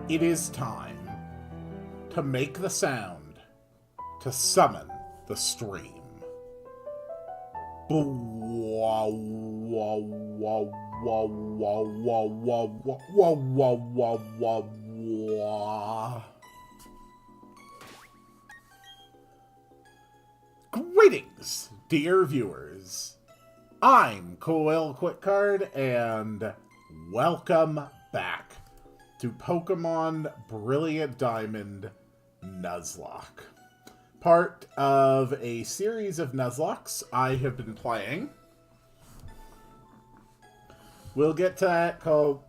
It is time to make the sound, to summon the stream. Greetings, dear viewers. I'm Coil Quickcard, and welcome back to Pokemon Brilliant Diamond Nuzlocke. Part of a series of Nuzlockes I have been playing. We'll get to that, called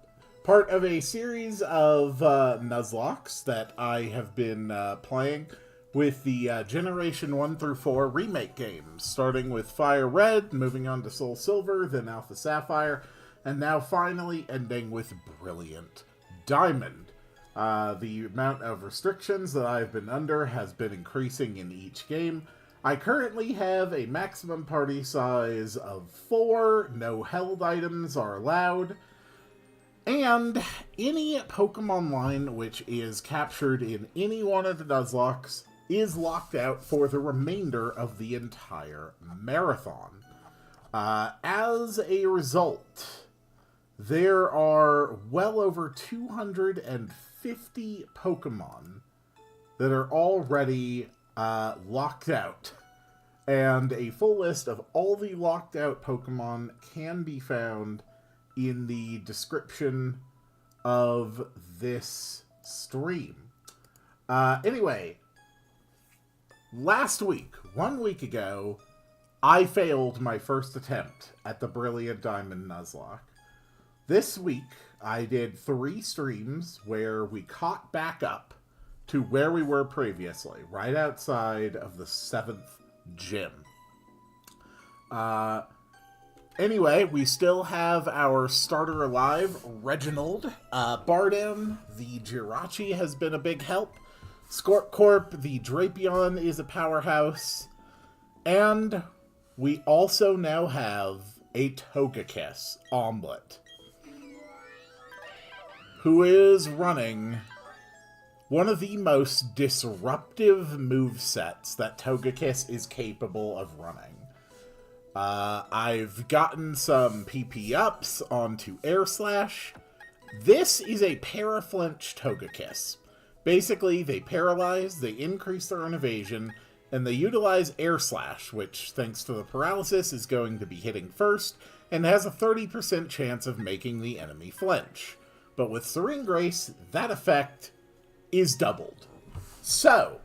part of a series of Nuzlockes that I have been playing with the Generation 1 through 4 remake games, starting with Fire Red, moving on to Soul Silver, then Alpha Sapphire, and now finally ending with Brilliant Diamond. The amount of restrictions that I've been under has been increasing in each game. I currently have a maximum party size of 4, no held items are allowed, and any Pokemon line which is captured in any one of the Nuzlockes is locked out for the remainder of the entire marathon. As a result, there are well over 250 Pokemon that are already locked out. And a full list of all the locked out Pokemon can be found in the description of this stream. Anyway, last week, 1 week ago, I failed my first attempt at the Brilliant Diamond Nuzlocke. This week, I did 3 streams where we caught back up to where we were previously, right outside of the 7th gym. Anyway, we still have our starter alive, Reginald. Bardan, the Jirachi, has been a big help. Scorp, the Drapion, is a powerhouse. And we also now have a Togekiss Omelette, who is running one of the most disruptive movesets that Togekiss is capable of running. I've gotten some PP ups onto Air Slash. This is a Paraflinch Togekiss. Basically, they paralyze, they increase their own evasion, and they utilize Air Slash, which, thanks to the paralysis, is going to be hitting first, and has a 30% chance of making the enemy flinch. But with Serene Grace, that effect is doubled. So,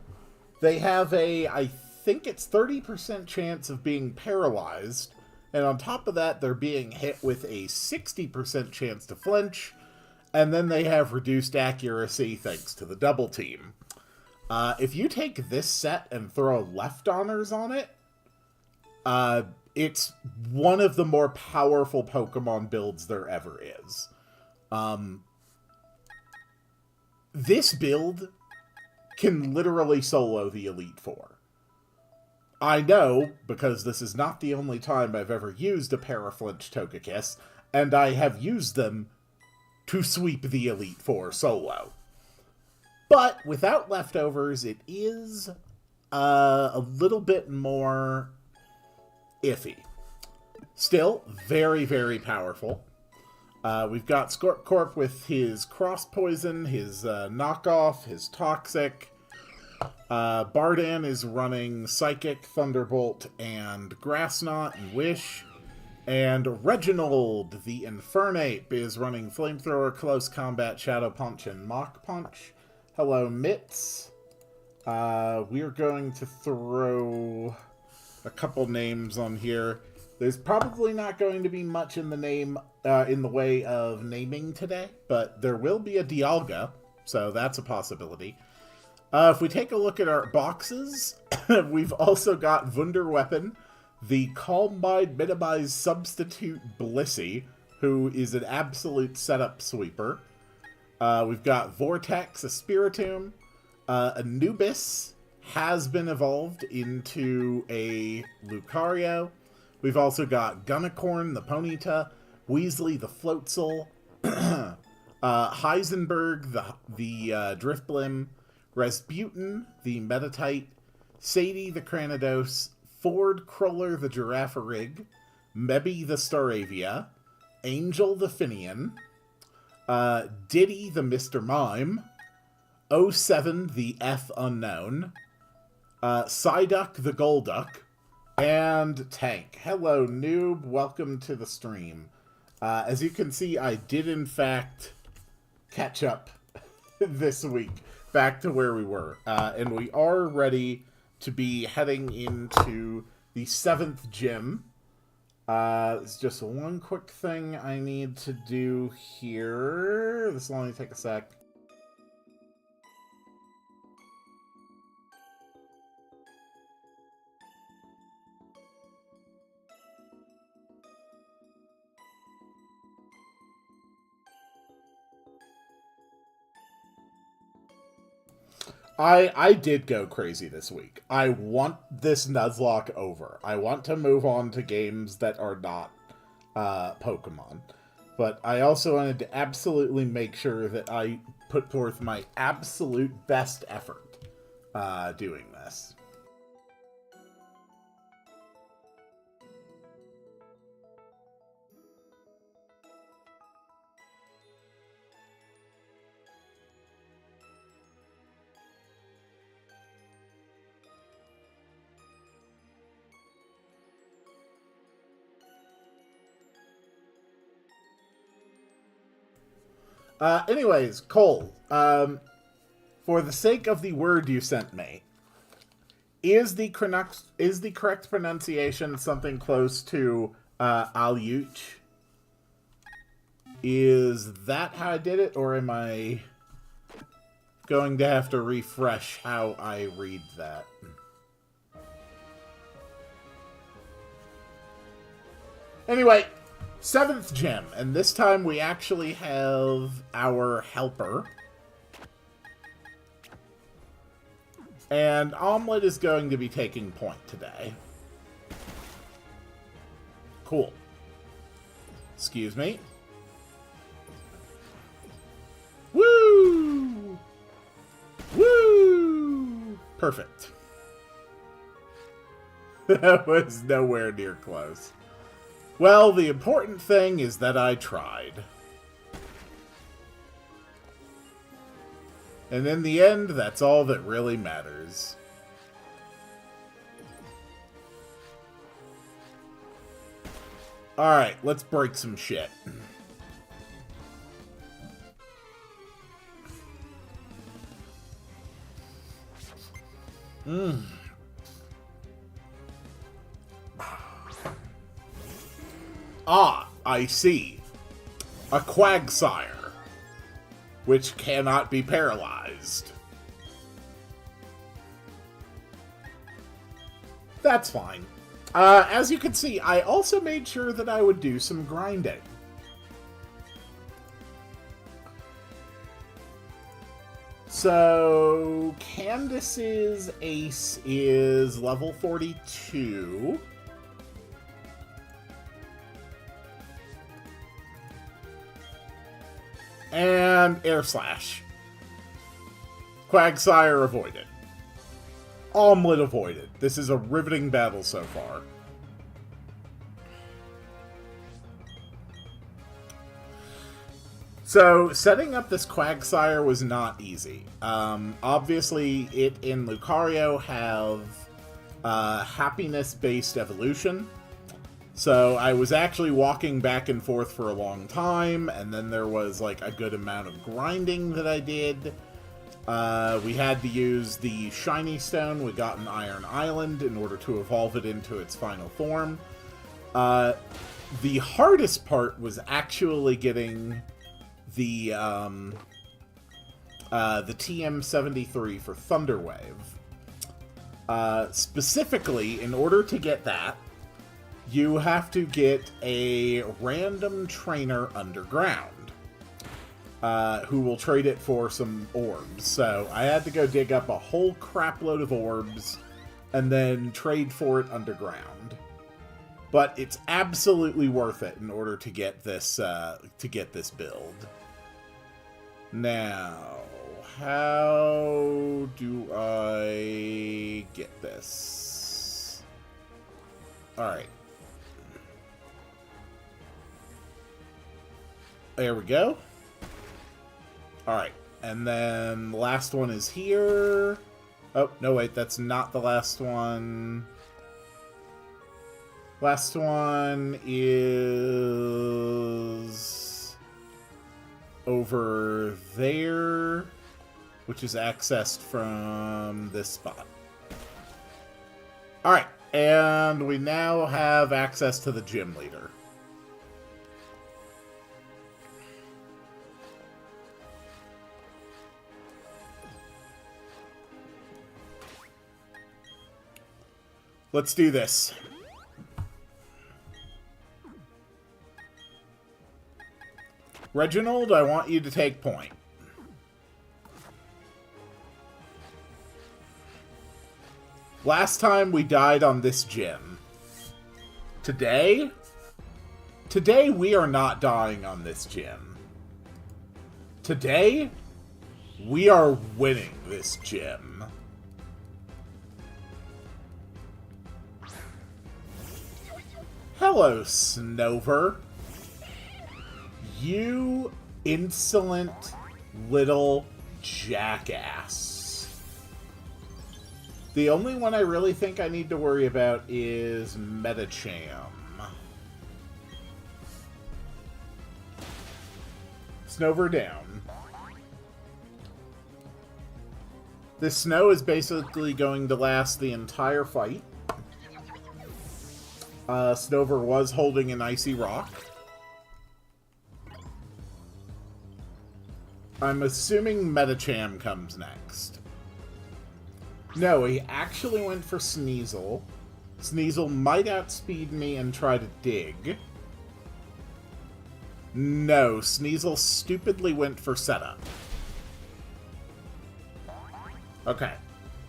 they have I think it's 30% chance of being paralyzed, and on top of that, they're being hit with a 60% chance to flinch, and then they have reduced accuracy thanks to the double team. If you take this set and throw left honors on it, it's one of the more powerful Pokemon builds there ever is. This build can literally solo the Elite Four. I know, because this is not the only time I've ever used a Paraflinch Togekiss, and I have used them to sweep the Elite Four solo. But without leftovers, it is a little bit more iffy. Still, very, very powerful. We've got Scorp with his Cross Poison, his Knockoff, his Toxic. Bardan is running Psychic, Thunderbolt, and Grass Knot and Wish. And Reginald, the Infernape, is running Flamethrower, Close Combat, Shadow Punch, and Mach Punch. Hello, Mitz. We are going to throw a couple names on here. There's probably not going to be much in the way of naming today, but there will be a Dialga, so that's a possibility. If we take a look at our boxes, we've also got Wunderweapon, the Calm Mind Minimize Substitute Blissey, who is an absolute setup sweeper. We've got Vortex, a Spiritomb. Anubis has been evolved into a Lucario. We've also got Gunnicorn, the Ponyta, Weasley, the Floatzel, Heisenberg, the Driftblim, Rasputin, the Metatite, Sadie, the Cranidos, Ford Cruller, the Giraffarig, Mebby, the Staravia, Angel, the Finian, Diddy, the Mr. Mime, 07, the F Unknown, Psyduck, the Golduck, and Tank. Hello, noob. Welcome to the stream. As you can see, I did, in fact, catch up this week back to where we were. And we are ready to be heading into the 7th gym. It's just one quick thing I need to do here. This will only take a sec. I did go crazy this week. I want this Nuzlocke over. I want to move on to games that are not Pokemon. But I also wanted to absolutely make sure that I put forth my absolute best effort doing this. Anyways, Cole, for the sake of the word you sent me, is the correct pronunciation something close to Alyut? Is that how I did it, or am I going to have to refresh how I read that? Anyway, 7th gym, and this time we actually have our helper. And Omelette is going to be taking point today. Cool. Excuse me. Woo! Woo! Perfect. That was nowhere near close. Well, the important thing is that I tried. And in the end, that's all that really matters. Alright, let's break some shit. Ah, I see. A Quagsire, which cannot be paralyzed. That's fine. As you can see, I also made sure that I would do some grinding. So, Candace's ace is level 42. And Air Slash. Quagsire avoided. Omelette avoided. This is a riveting battle so far. So, setting up this Quagsire was not easy. Obviously, it and Lucario have happiness-based evolution. So I was actually walking back and forth for a long time, and then there was like a good amount of grinding that I did. We had to use the shiny stone we got in Iron Island in order to evolve it into its final form. The hardest part was actually getting the TM73 for Thunderwave. Specifically, in order to get that, you have to get a random trainer underground who will trade it for some orbs. So I had to go dig up a whole crapload of orbs and then trade for it underground. But it's absolutely worth it in order to get this build. Now, how do I get this? Alright. There we go. Alright. And then the last one is here. Oh, no, wait. That's not the last one. Last one is over there, which is accessed from this spot. Alright. And we now have access to the gym leader. Let's do this. Reginald, I want you to take point. Last time we died on this gym. Today? Today we are not dying on this gym. Today, we are winning this gym. Hello, Snover. You insolent little jackass. The only one I really think I need to worry about is Metacham. Snover down. This snow is basically going to last the entire fight. Snover was holding an icy rock. I'm assuming Metacham comes next. No, he actually went for Sneasel. Sneasel might outspeed me and try to dig. No, Sneasel stupidly went for setup. Okay.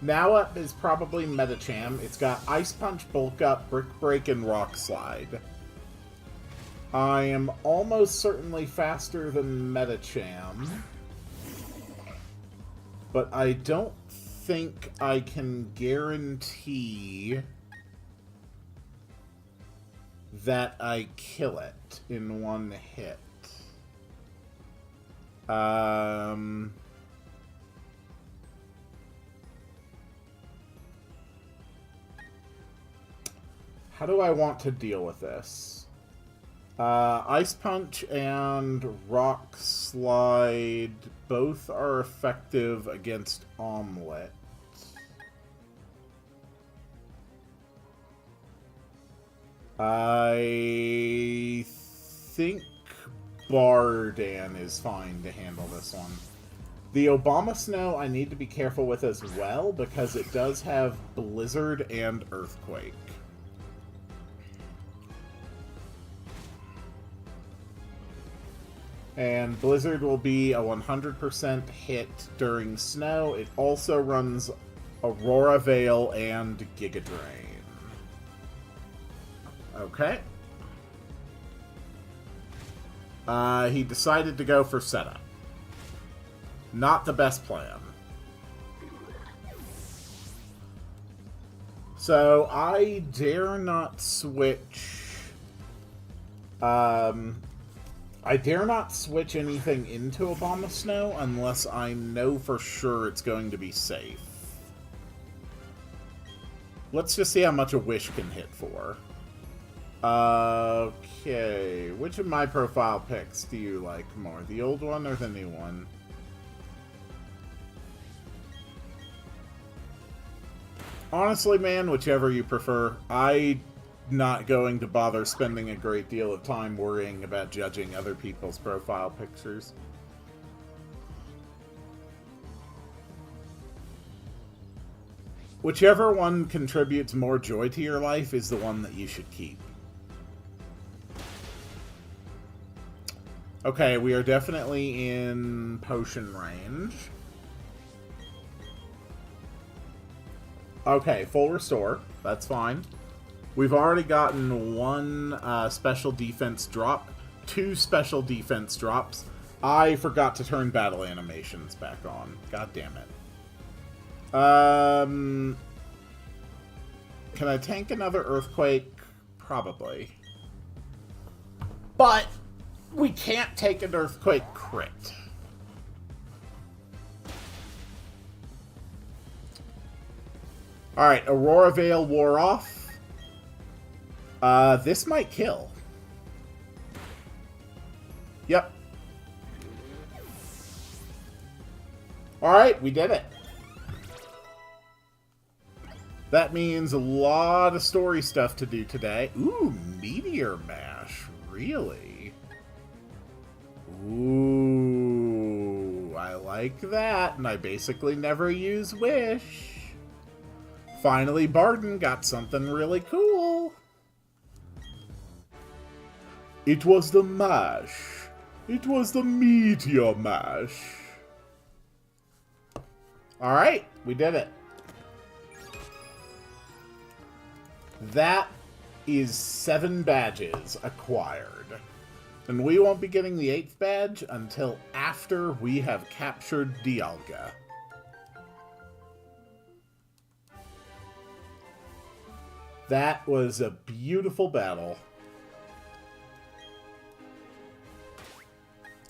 Now up is probably Metacham. It's got Ice Punch, Bulk Up, Brick Break, and Rock Slide. I am almost certainly faster than Metacham. But I don't think I can guarantee that I kill it in one hit. How do I want to deal with this? Ice Punch and Rock Slide both are effective against Omelette. I think Bardan is fine to handle this one. The Obama Snow I need to be careful with as well, because it does have Blizzard and Earthquake. And Blizzard will be a 100% hit during snow. It also runs Aurora Veil and Giga Drain. Okay. He decided to go for setup. Not the best plan. So I dare not switch. I dare not switch anything into Obama Snow unless I know for sure it's going to be safe. Let's just see how much a Wish can hit for. Okay, which of my profile picks do you like more? The old one or the new one? Honestly, man, whichever you prefer. I'm not going to bother spending a great deal of time worrying about judging other people's profile pictures. Whichever one contributes more joy to your life is the one that you should keep. Okay, we are definitely in potion range. Okay, full restore. That's fine. We've already gotten one special defense drop, 2 special defense drops. I forgot to turn battle animations back on. God damn it. Can I tank another earthquake? Probably. But we can't take an earthquake crit. Alright, Aurora Veil wore off. This might kill. Yep. Alright, we did it. That means a lot of story stuff to do today. Ooh, Meteor Mash. Really? Ooh, I like that. And I basically never use Wish. Finally, Barden got something really cool. It was the mash. It was the Meteor Mash. Alright, we did it. That is 7 badges acquired. And we won't be getting the 8th badge until after we have captured Dialga. That was a beautiful battle.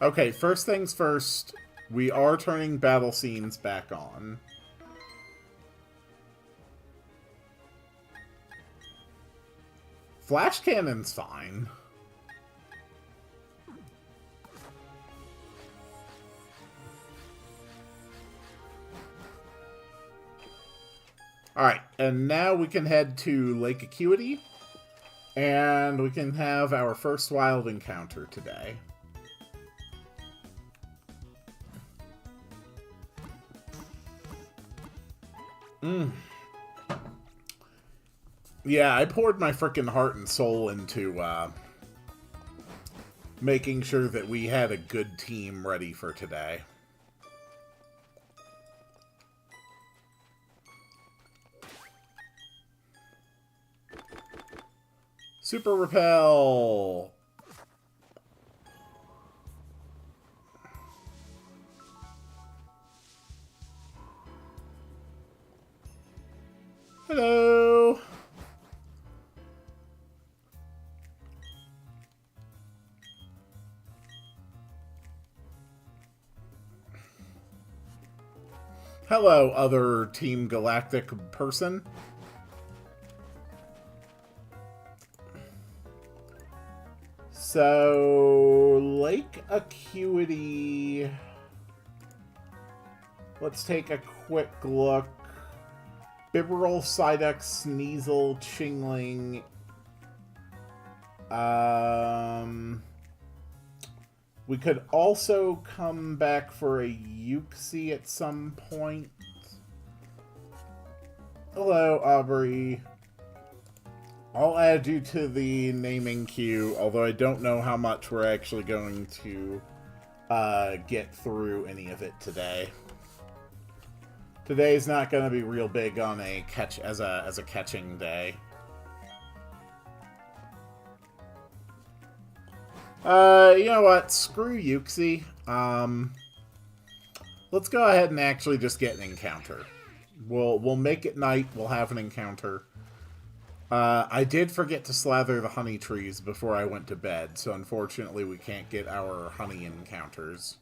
Okay, first things first, we are turning battle scenes back on. Flash Cannon's fine. Alright, and now we can head to Lake Acuity, and we can have our first wild encounter today. Yeah, I poured my frickin' heart and soul into making sure that we had a good team ready for today. Super Repel! Hello! Hello, other Team Galactic person. So, Lake Acuity. Let's take a quick look. Bibarel, Psyduck, Sneasel, Chingling. We could also come back for a Uxie at some point. Hello, Aubrey. I'll add you to the naming queue, although I don't know how much we're actually going to get through any of it today. Today's not going to be real big on a catch as a catching day. You know what? Screw Uxie. Let's go ahead and actually just get an encounter. We'll make it night. We'll have an encounter. I did forget to slather the honey trees before I went to bed, so unfortunately we can't get our honey encounters.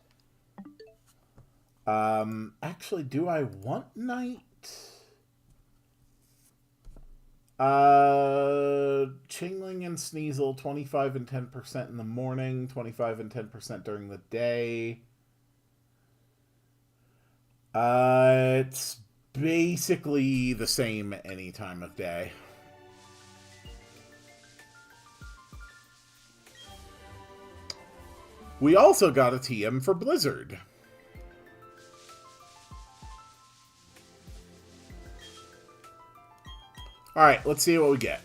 Actually, do I want night? Chingling and Sneasel, 25 and 10% in the morning, 25 and 10% during the day. It's basically the same any time of day. We also got a TM for Blizzard. Alright, let's see what we get.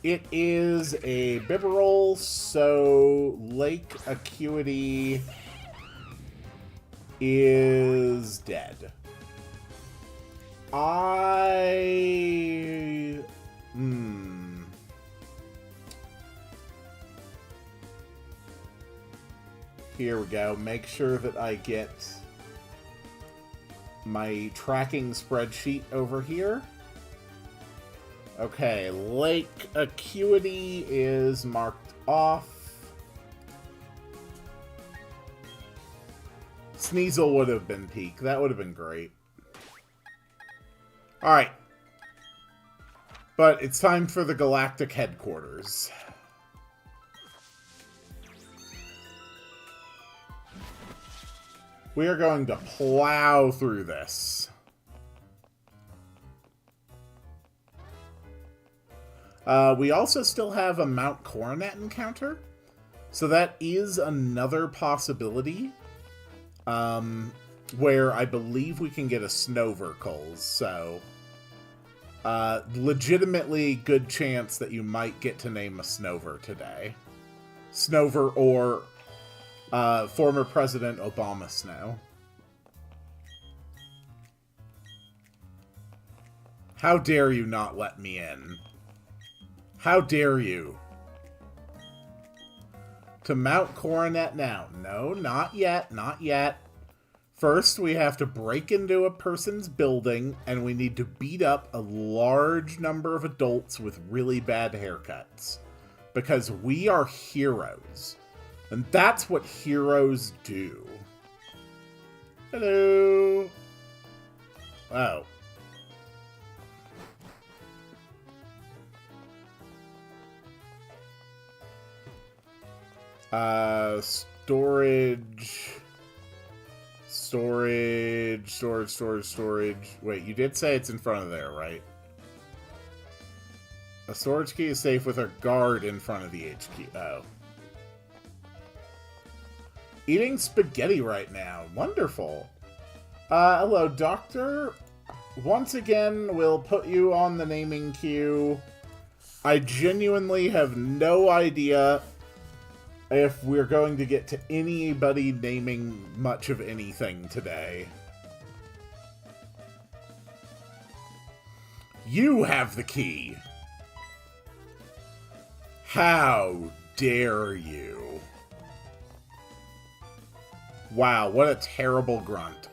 It is a Bibarel, so Lake Acuity is dead. Here we go. Make sure that I get my tracking spreadsheet over here. Okay, Lake Acuity is marked off. Sneasel would have been peak. That would have been great. Alright. But it's time for the Galactic Headquarters. We are going to plow through this. We also still have a Mount Coronet encounter. So that is another possibility. Where I believe we can get a Snoverculls. So, legitimately good chance that you might get to name a Snover today. Snover or former President Obama Snow. How dare you not let me in? How dare you? To Mount Coronet now. No, not yet, not yet. First, we have to break into a person's building, and we need to beat up a large number of adults with really bad haircuts. Because we are heroes. And that's what heroes do. Hello. Oh. Storage. Wait, you did say it's in front of there, right? A storage key is safe with a guard in front of the HQ. Oh. Eating spaghetti right now. Wonderful. Hello, Doctor. Once again, we'll put you on the naming queue. I genuinely have no idea if we're going to get to anybody naming much of anything today. You have the key. How dare you? Wow, what a terrible grunt.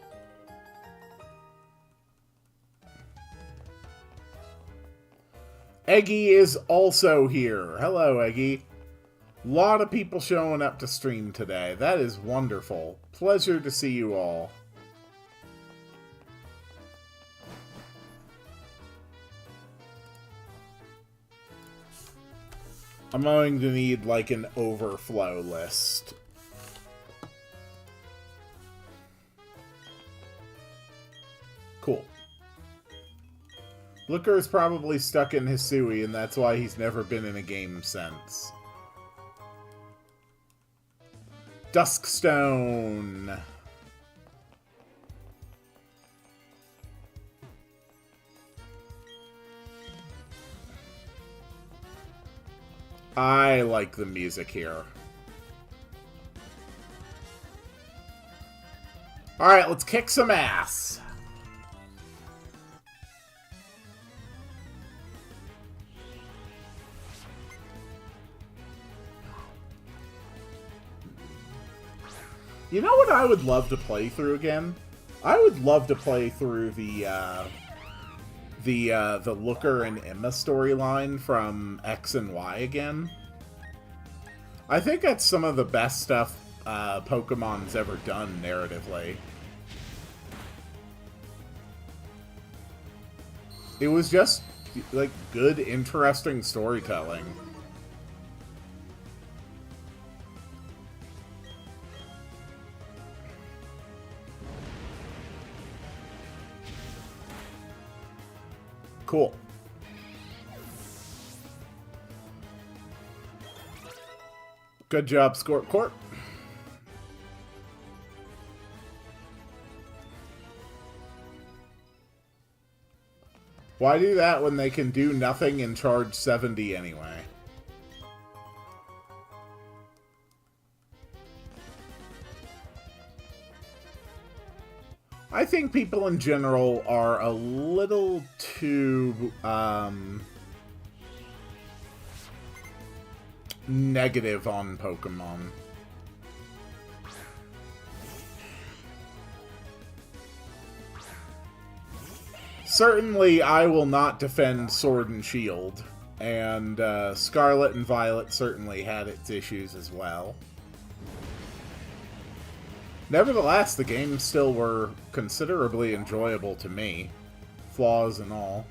Eggy is also here. Hello, Eggy. Lot of people showing up to stream today. That is wonderful. Pleasure to see you all. I'm going to need, like, an overflow list. Cool. Looker is probably stuck in Hisui, and that's why he's never been in a game since. Duskstone. I like the music here. Alright, let's kick some ass. You know what I would love to play through again? I would love to play through the Looker and Emma storyline from X and Y again. I think that's some of the best stuff Pokemon's ever done narratively. It was just, like, good, interesting storytelling. Cool. Good job, Scorp Corp. Why do that when they can do nothing and charge 70 anyway? I think people in general are a little too negative on Pokemon. Certainly, I will not defend Sword and Shield, and Scarlet and Violet certainly had its issues as well. Nevertheless, the games still were considerably enjoyable to me, flaws and all.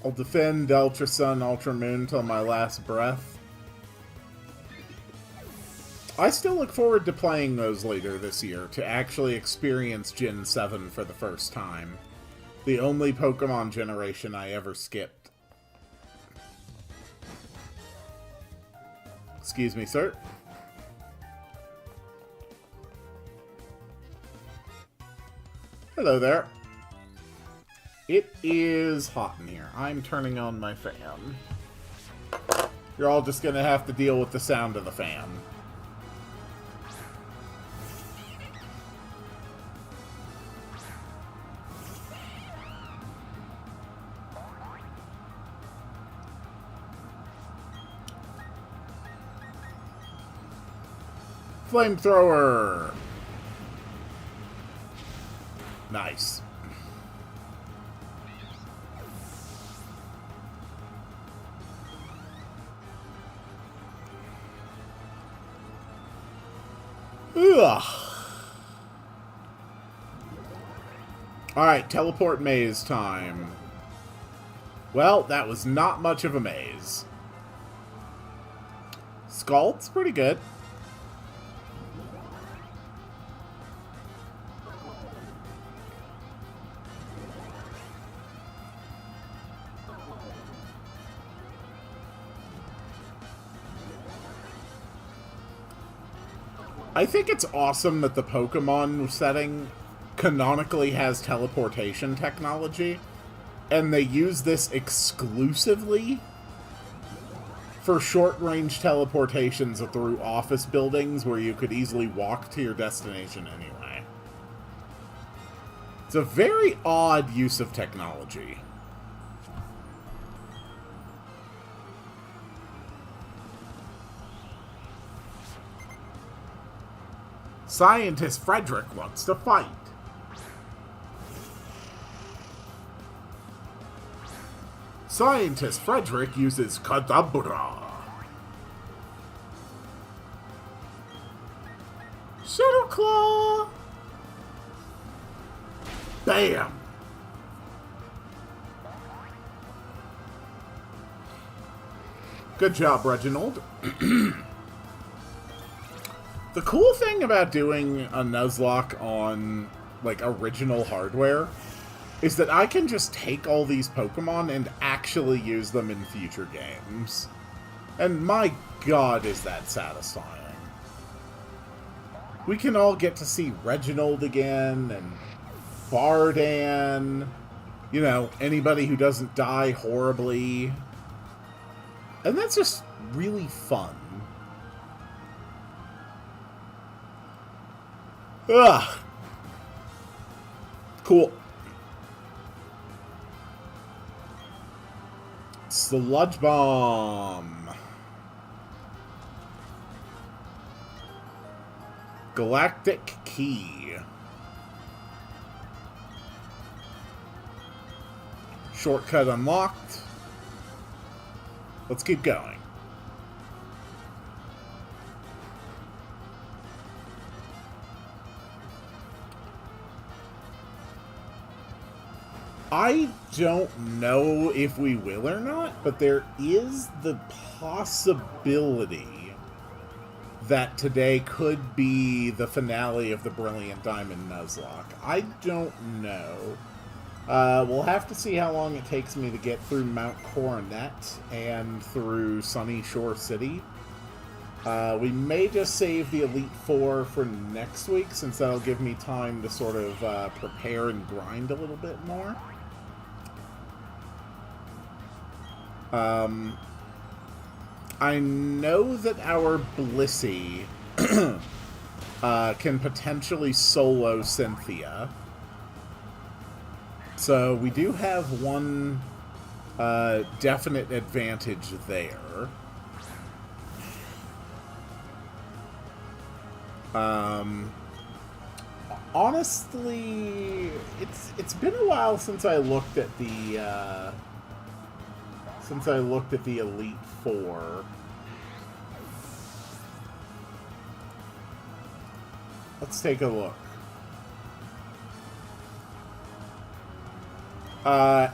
I'll defend Ultra Sun, Ultra Moon till my last breath. I still look forward to playing those later this year, to actually experience Gen 7 for the first time. The only Pokemon generation I ever skipped. Excuse me, sir. Hello there. It is hot in here. I'm turning on my fan. You're all just gonna have to deal with the sound of the fan. Flamethrower! Nice. Ugh. Alright, teleport maze time. Well, that was not much of a maze. Scald's pretty good. I think it's awesome that the Pokemon setting canonically has teleportation technology, and they use this exclusively for short-range teleportations through office buildings where you could easily walk to your destination anyway. It's a very odd use of technology. Scientist Frederick wants to fight. Scientist Frederick uses Kadabra. Shuttle Claw! Bam! Good job, Reginald. The cool thing about doing a Nuzlocke on, like, original hardware is that I can just take all these Pokemon and actually use them in future games. And my god, is that satisfying. We can all get to see Reginald again, and Bardan, you know, anybody who doesn't die horribly. And that's just really fun. Ugh. Cool. Sludge Bomb. Galactic Key. Shortcut unlocked. Let's keep going. I don't know if we will or not, but there is the possibility that today could be the finale of the Brilliant Diamond Nuzlocke. I don't know. We'll have to see how long it takes me to get through Mount Coronet and through Sunny Shore City. We may just save the Elite Four for next week, since that'll give me time to sort of prepare and grind a little bit more. I know that our Blissey can potentially solo Cynthia. So we do have one definite advantage there. Honestly, it's been a while since I looked at the Elite Four. Let's take a look.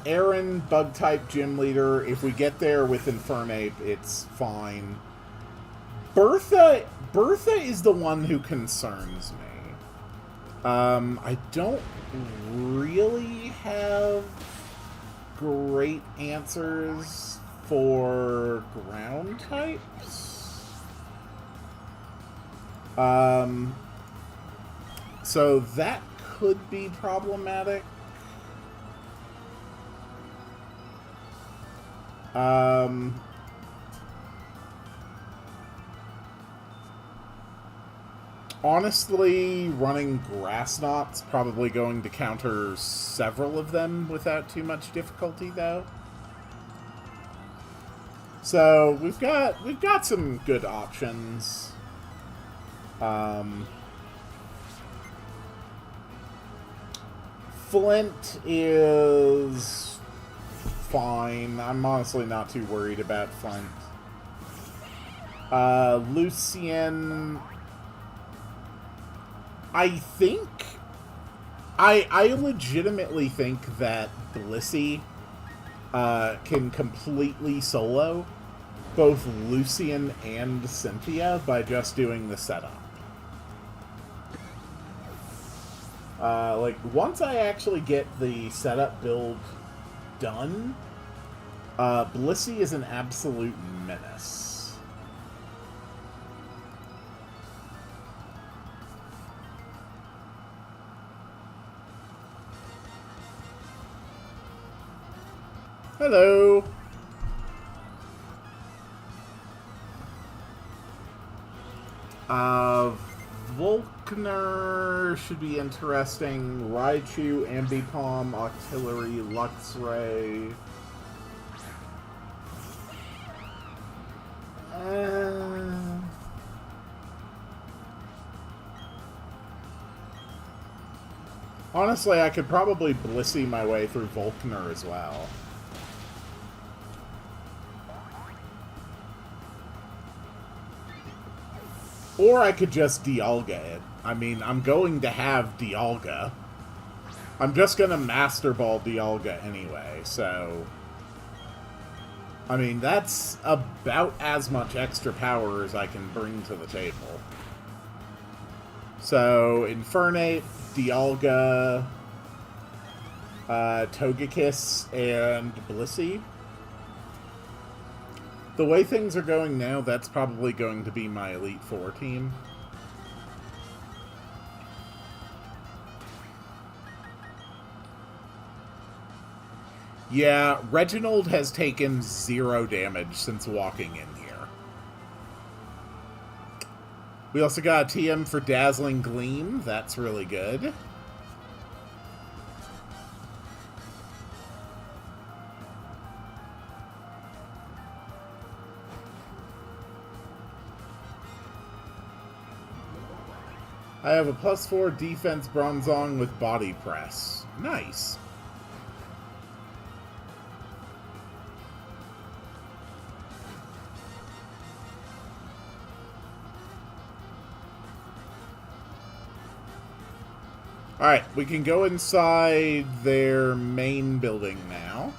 Aaron, Bug-type Gym Leader. If we get there with Infernape, it's fine. Bertha is the one who concerns me. I don't really have great answers for ground types. So that could be problematic. Honestly, running Grass Knot's probably going to counter several of them without too much difficulty, though. So we've got some good options. Flint is fine. I'm honestly not too worried about Flint. Lucien, I legitimately think that Blissey can completely solo both Lucien and Cynthia by just doing the setup. Like, once I actually get the setup build done, Blissey is an absolute menace. Hello. Volkner should be interesting. Raichu, Ambipom, Octillery, Luxray. Honestly, I could probably Blissey my way through Volkner as well. Or I could just Dialga it. I mean, I'm going to have Dialga. I'm just going to Master Ball Dialga anyway, so... I mean, that's about as much extra power as I can bring to the table. So, Infernape, Dialga, Togekiss, and Blissey. The way things are going now, that's probably going to be my Elite Four team. Yeah, Reginald has taken 0 damage since walking in here. We also got a TM for Dazzling Gleam. That's really good. I have a +4 defense Bronzong with Body Press. Nice. Alright, we can go inside their main building now.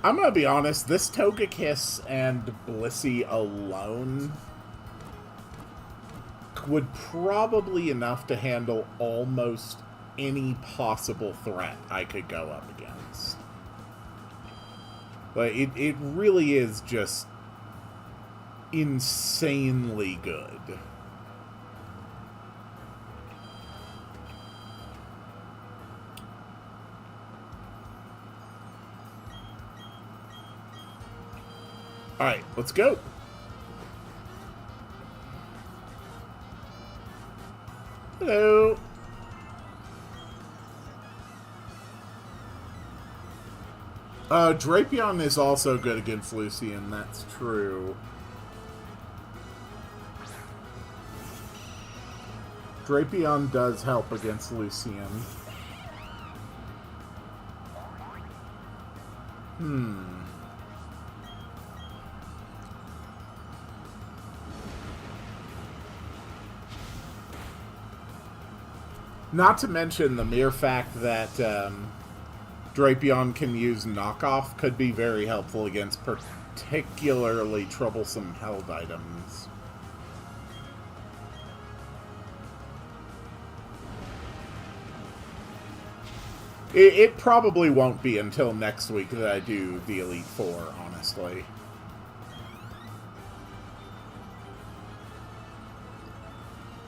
I'm gonna be honest, this Togekiss and Blissey alone would probably enough to handle almost any possible threat I could go up against. But it really is just insanely good. Alright, let's go. Hello. Drapion is also good against Lucian, that's true. Drapion does help against Lucian. Not to mention the mere fact that Drapion can use knockoff could be very helpful against particularly troublesome held items. It probably won't be until next week that I do the Elite Four, honestly.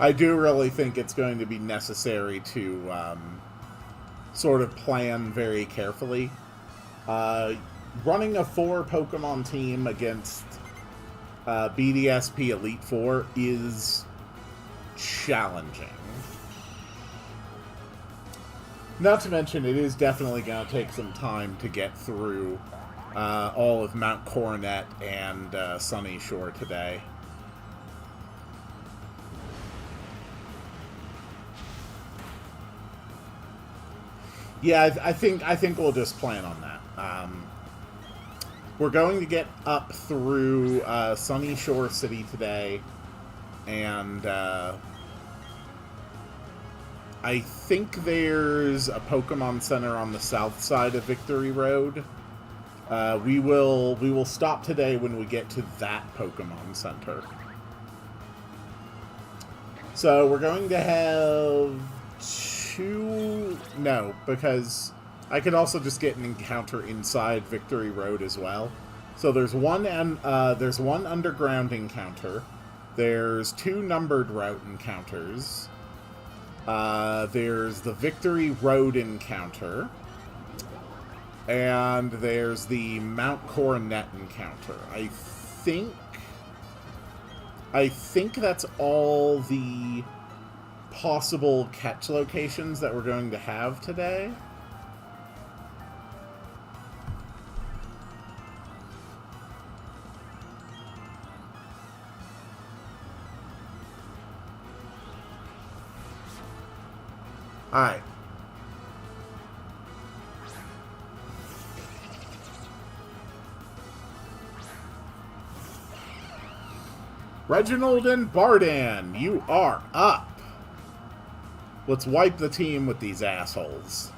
I do really think it's going to be necessary to sort of plan very carefully. Running a 4 Pokemon team against BDSP Elite Four is challenging. Not to mention, it is definitely going to take some time to get through all of Mount Coronet and Sunny Shore today. Yeah, I think we'll just plan on that. We're going to get up through Sunny Shore City today, and I think there's a Pokemon Center on the south side of Victory Road. We will stop today when we get to that Pokemon Center. So we're going to have no, because I could also just get an encounter inside Victory Road as well. So there's one underground encounter. There's 2 numbered route encounters. There's the Victory Road encounter. And there's the Mount Coronet encounter. I think that's all the possible catch locations that we're going to have today. Alright. Reginald and Bardan, you are up. Let's wipe the team with these assholes.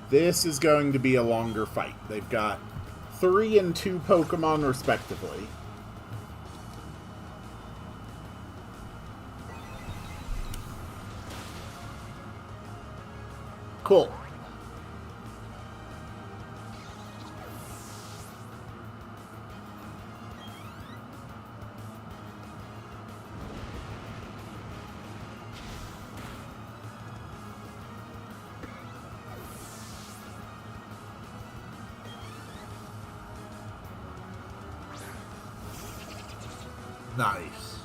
This is going to be a longer fight. They've got 3 and 2 Pokemon respectively. Cool. Nice.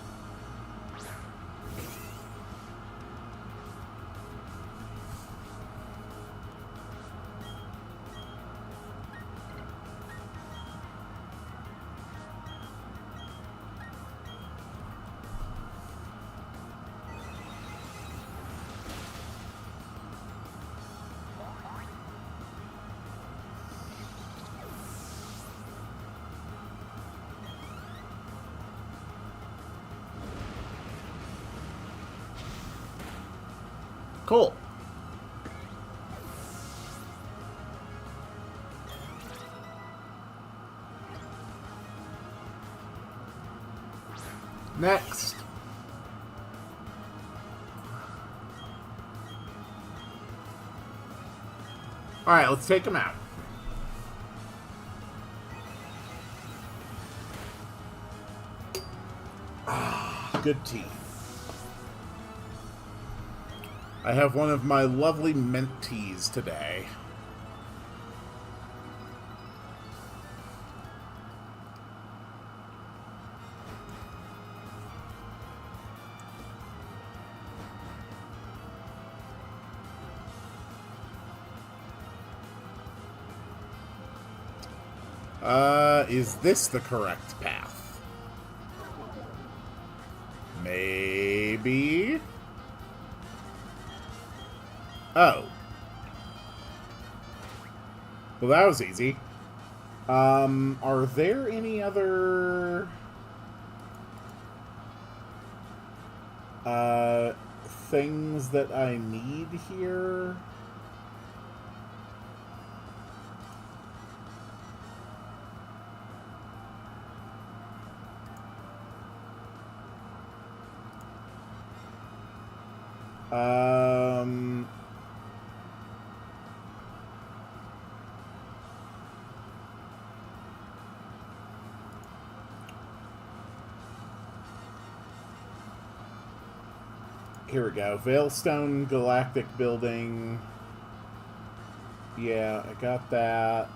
Cool. Next. Alright, let's take him out. Ah, good tea. I have one of my lovely mint teas today. Is this the correct path? Maybe? Oh. Well, that was easy. Are there any other... things that I need here? Here we go. Veilstone Galactic Building. Yeah, I got that.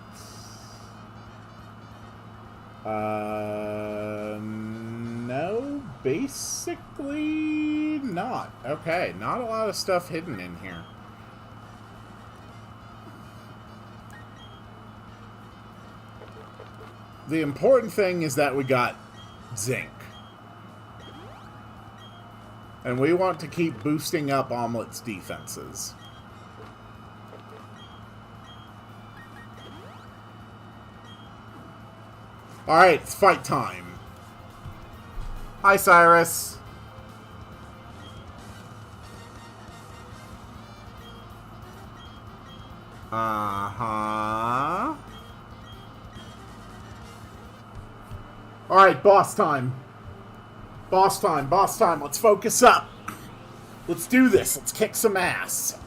No, basically not. Okay, not a lot of stuff hidden in here. The important thing is that we got zinc. And we want to keep boosting up Omelet's defenses. Alright, it's fight time. Hi, Cyrus. Uh-huh. Alright, boss time. Boss time, boss time. Let's focus up. Let's do this. Let's kick some ass.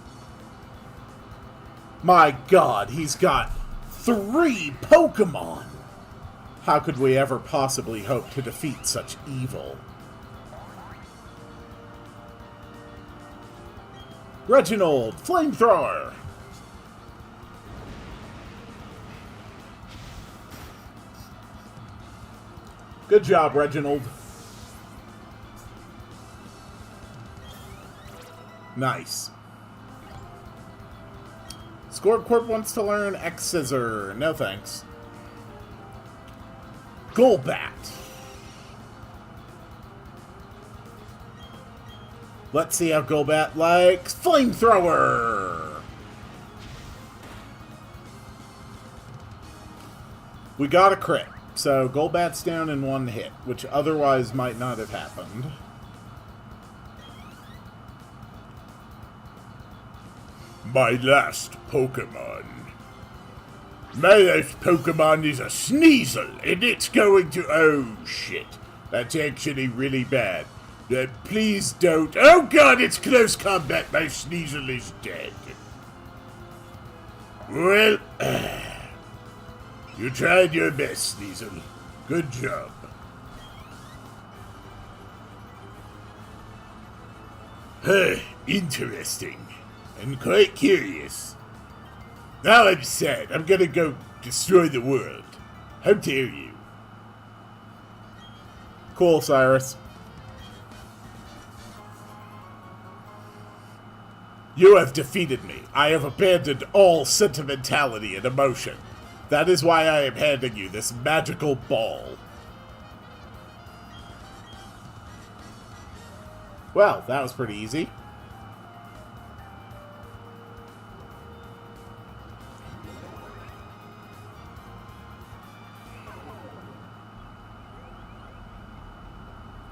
My god, he's got 3 Pokemon. How could we ever possibly hope to defeat such evil? Reginald, Flamethrower. Good job, Reginald. Nice. Scorpicorp wants to learn X-Scissor. No thanks. Golbat. Let's see how Golbat likes Flamethrower. We got a crit, so Golbat's down in 1 hit, which otherwise might not have happened. My last Pokemon. My last Pokemon is a Sneasel, and it's going to... Oh, shit. That's actually really bad. Please don't... Oh, God, it's close combat. My Sneasel is dead. Well, you tried your best, Sneasel. Good job. Interesting. I'm quite curious. Now I'm sad. I'm gonna go destroy the world. How dare you? Cool, Cyrus. You have defeated me. I have abandoned all sentimentality and emotion. That is why I am handing you this magical ball. Well, that was pretty easy.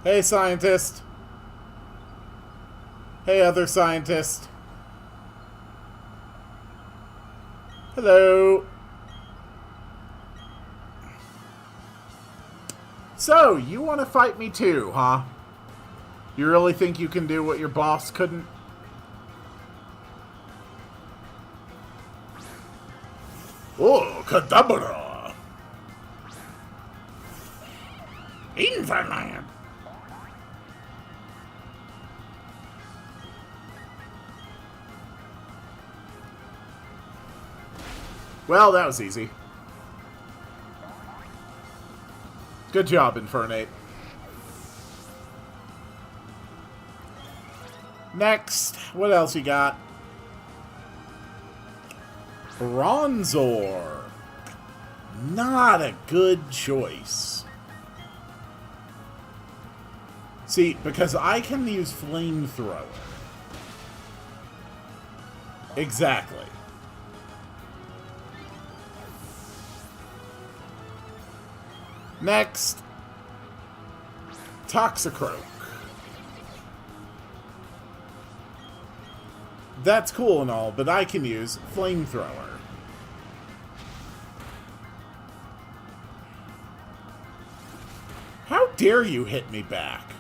Hey, scientist. Hey, other scientist. Hello. So, you want to fight me too, huh? You really think you can do what your boss couldn't? Oh, Kadabra! Inferno! Well, that was easy. Good job, Infernate. Next, what else you got? Bronzor. Not a good choice. See, because I can use Flamethrower. Exactly. Next, Toxicroak. That's cool and all, but I can use Flamethrower. How dare you hit me back?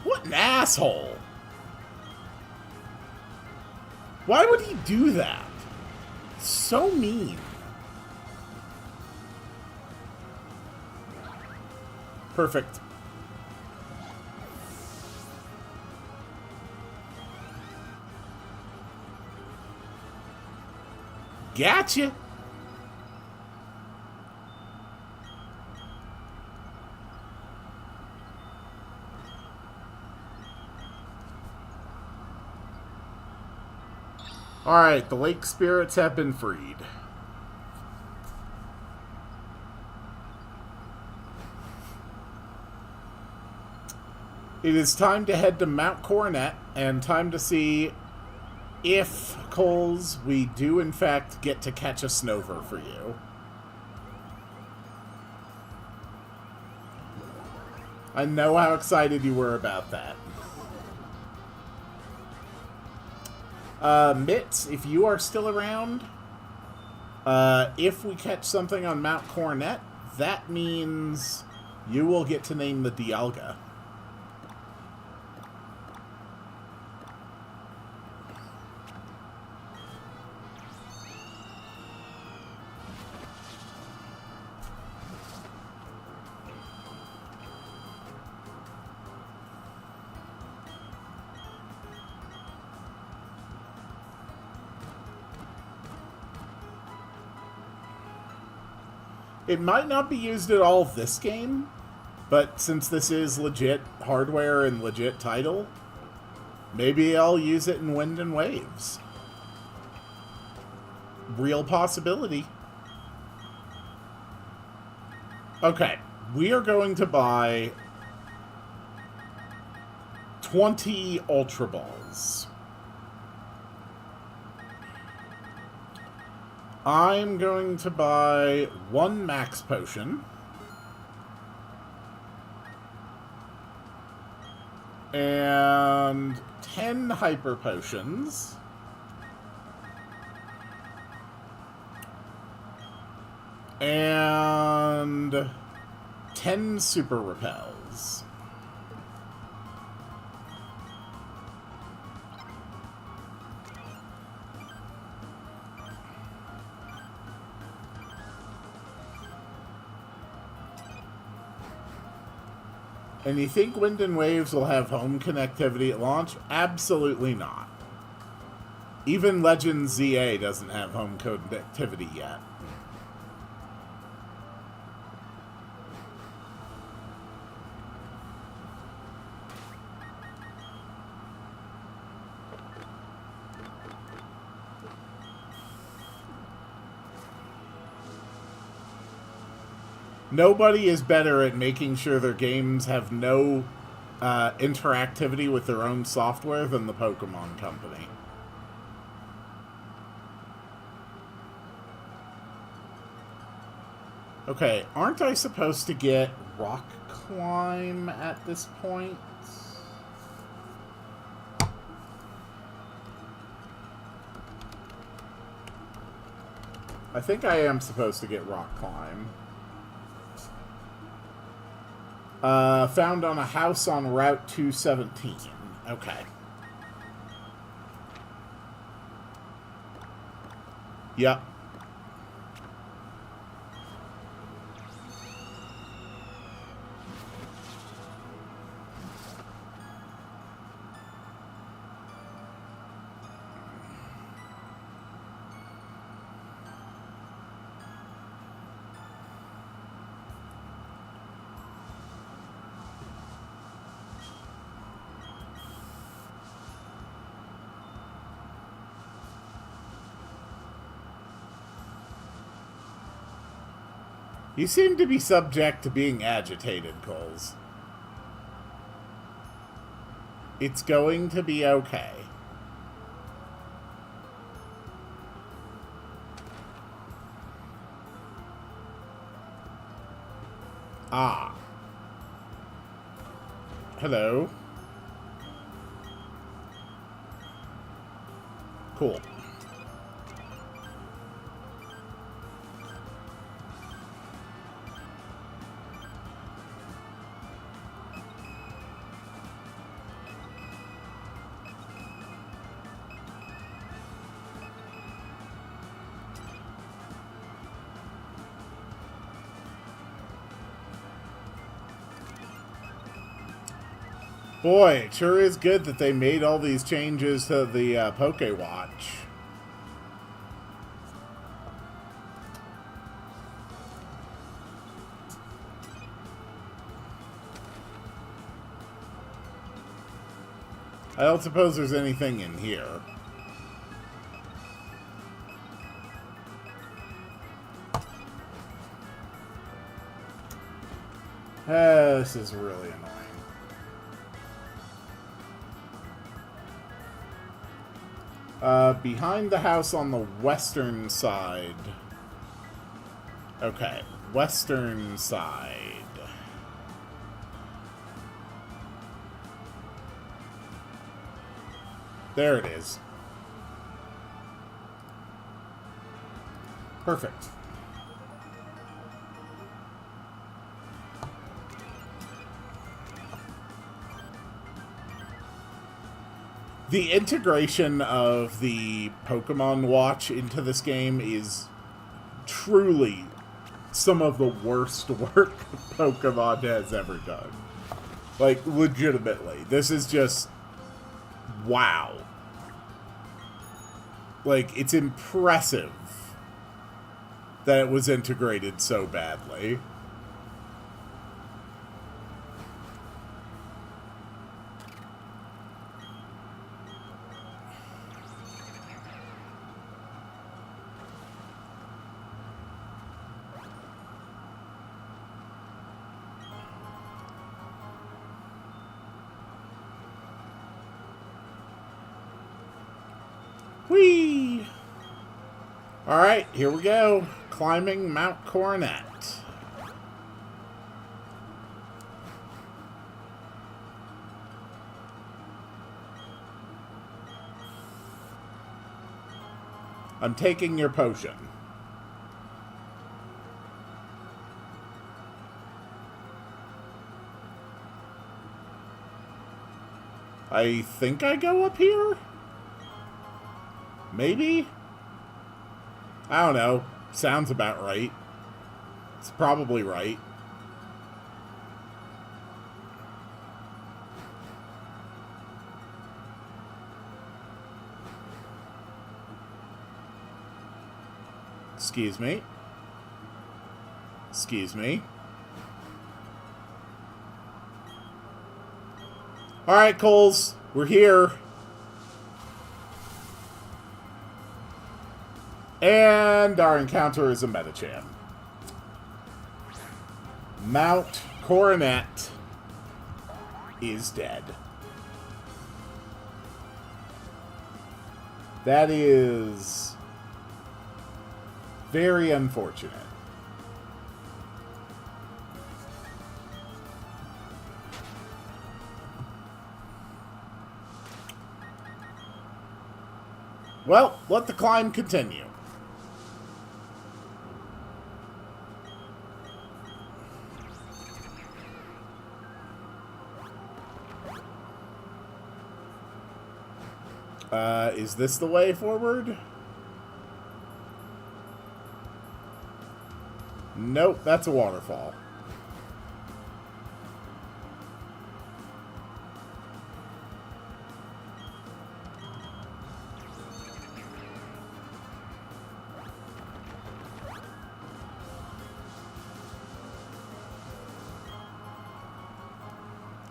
What an asshole! Why would he do that? So mean. Perfect. Gotcha. Alright, the lake spirits have been freed. It is time to head to Mount Coronet and time to see if, Coles, we do in fact get to catch a Snover for you. I know how excited you were about that. Mitz, if you are still around, if we catch something on Mount Coronet, that means you will get to name the Dialga. It might not be used at all this game, but since this is legit hardware and legit title, maybe I'll use it in Wind and Waves. Real possibility. Okay, we are going to buy 20 Ultra Balls. I'm going to buy 1 Max Potion. And 10 Hyper Potions. And 10 Super Repels. And you think Wind and Waves will have home connectivity at launch? Absolutely not. Even Legends ZA doesn't have home connectivity yet. Nobody is better at making sure their games have no interactivity with their own software than the Pokemon Company. Okay, aren't I supposed to get Rock Climb at this point? I think I am supposed to get Rock Climb. Found on a house on Route 217. Okay. Yep. You seem to be subject to being agitated, Coles. It's going to be okay. Ah. Hello. Cool. Boy, it sure is good that they made all these changes to the Poke Watch. I don't suppose there's anything in here. This is really annoying. Behind the house on the western side. Okay, western side. There it is. Perfect. The integration of the Pokemon Watch into this game is truly some of the worst work Pokemon has ever done. Like, legitimately. This is just... wow. Like, it's impressive that it was integrated so badly. Whee! Alright, here we go. Climbing Mount Coronet. I'm taking your potion. I think I go up here? Maybe? I don't know. Sounds about right. It's probably right. Excuse me. Excuse me. Alright, Coles. We're here. And our encounter is a Medicham. Mount Coronet is dead. That is very unfortunate. Well, let the climb continue. Is this the way forward? Nope, that's a waterfall.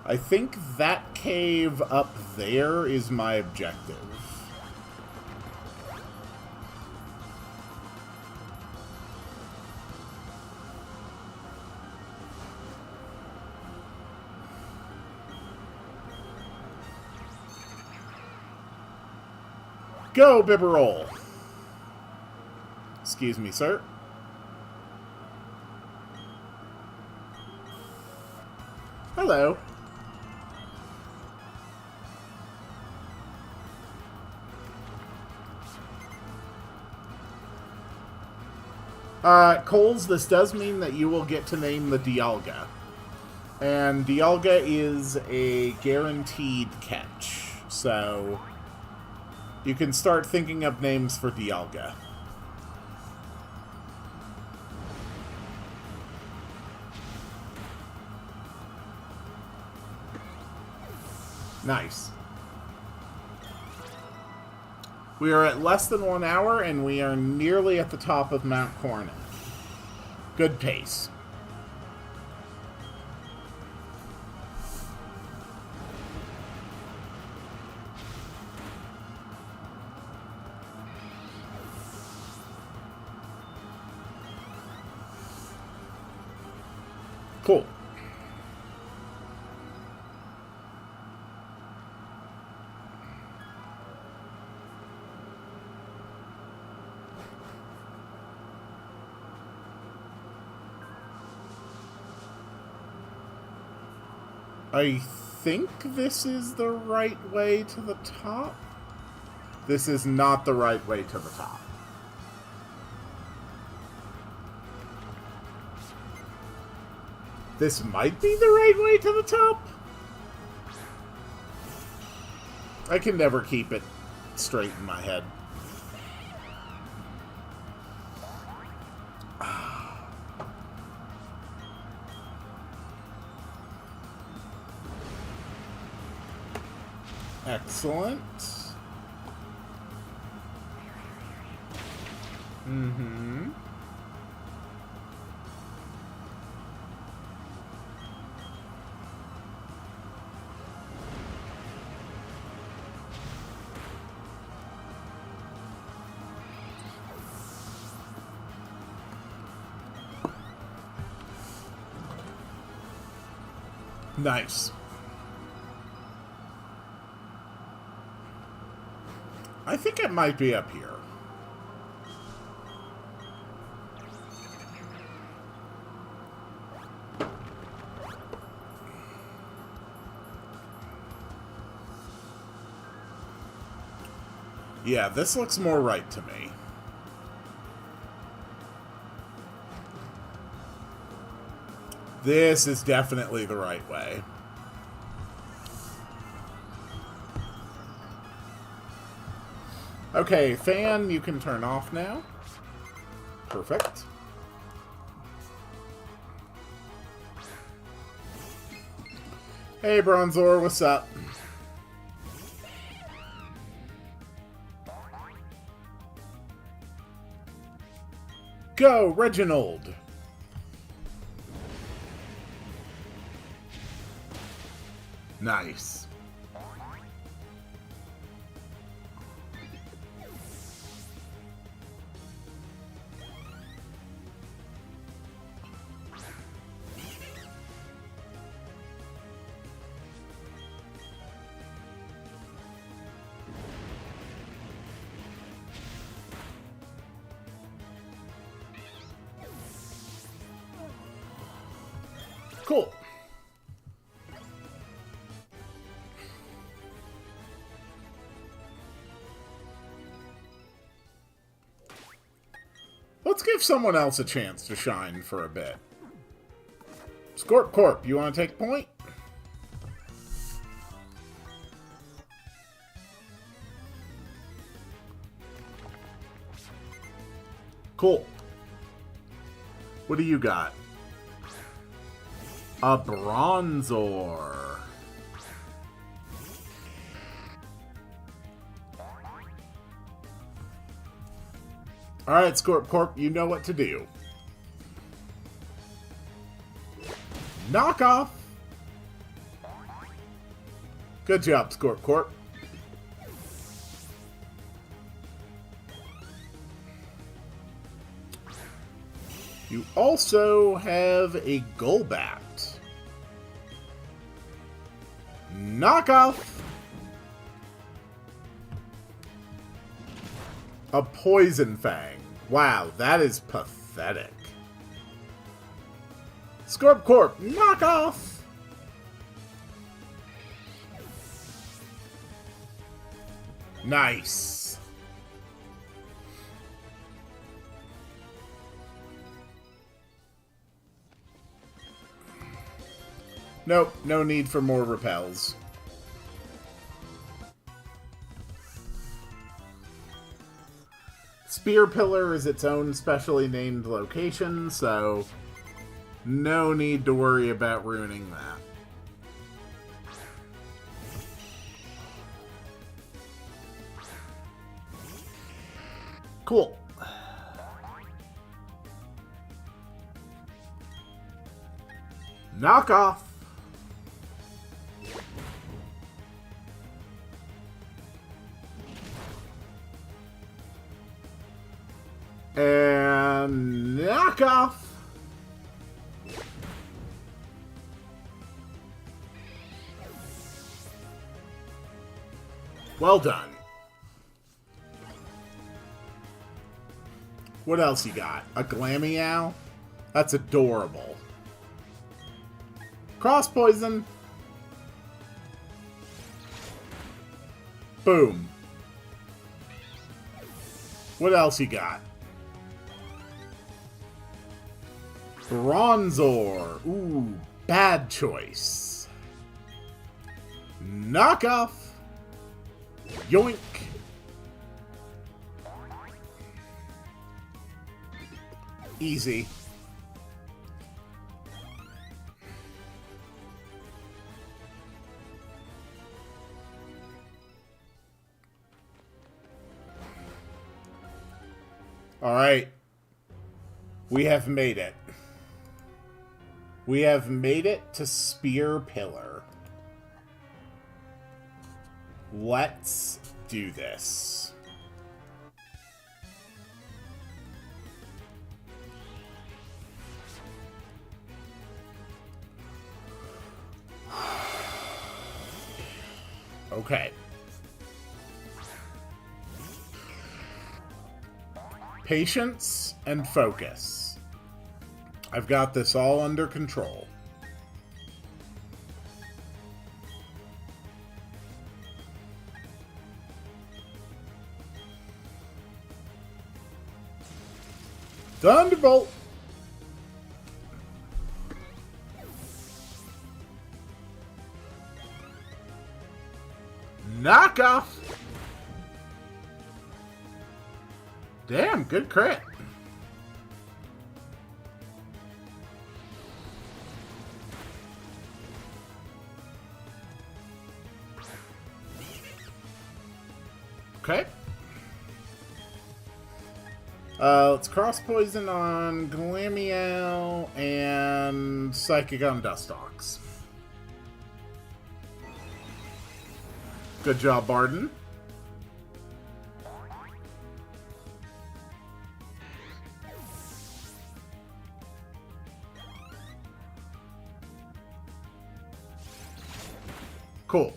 I think that cave up there is my objective. Go, Bibberol! Excuse me, sir. Hello. Coles, this does mean that you will get to name the Dialga. And Dialga is a guaranteed catch. So you can start thinking up names for Dialga. Nice. We are at less than 1 hour, and we are nearly at the top of Mount Cornet. Good pace. Cool. I think this is the right way to the top. This is not the right way to the top. This might be the right way to the top. I can never keep it straight in my head. Excellent. Mm-hmm. Nice. I think it might be up here. Yeah, this looks more right to me. This is definitely the right way. Okay, fan, you can turn off now. Perfect. Hey, Bronzor, what's up? Go, Reginald! Nice. Cool. Let's give someone else a chance to shine for a bit. Scorp Corp, you want to take point? Cool. What do you got? A Bronzor. Alright, Scorp Corp, you know what to do. Knock off! Good job, Scorp Corp. You also have a Golbat. Knock off! A Poison Fang. Wow, that is pathetic. Scorp Corp, knock off! Nice. Nope, no need for more repels. Spear Pillar is its own specially named location, so no need to worry about ruining that. Cool. Knock off. And knock off. Well done. What else you got? A Glameow? That's adorable. Cross Poison. Boom. What else you got? Bronzor. Ooh, bad choice. Knock off. Yoink. Easy. All right. We have made it. We have made it to Spear Pillar. Let's do this. Okay. Patience and focus. I've got this all under control. Thunderbolt! Knock off! Damn, good crit. Okay. Let's cross poison on Glameow and Psychic on Dustox. Good job, Barden. Cool.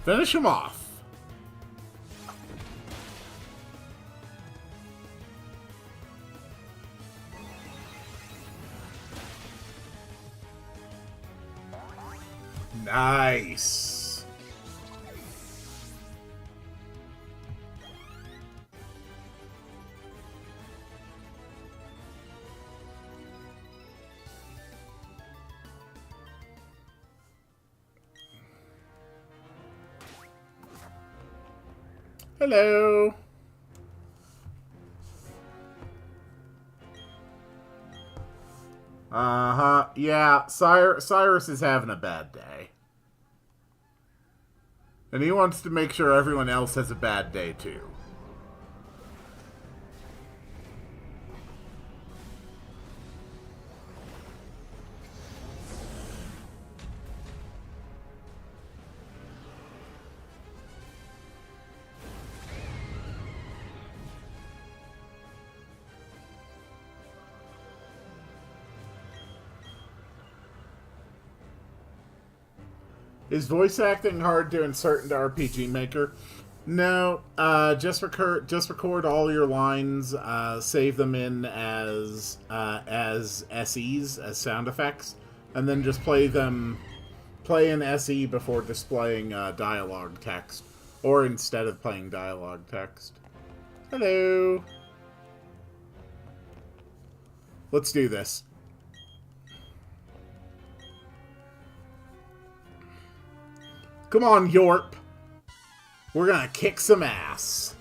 Finish him off. Nice. Hello. Uh-huh. Yeah, Cyrus is having a bad day. And he wants to make sure everyone else has a bad day, too. Is voice acting hard to insert into RPG Maker? No, just record all your lines, save them in as SEs, as sound effects, and then just play in SE before displaying dialogue text, or instead of playing dialogue text. Hello. Let's do this. Come on, Yorp. We're gonna kick some ass.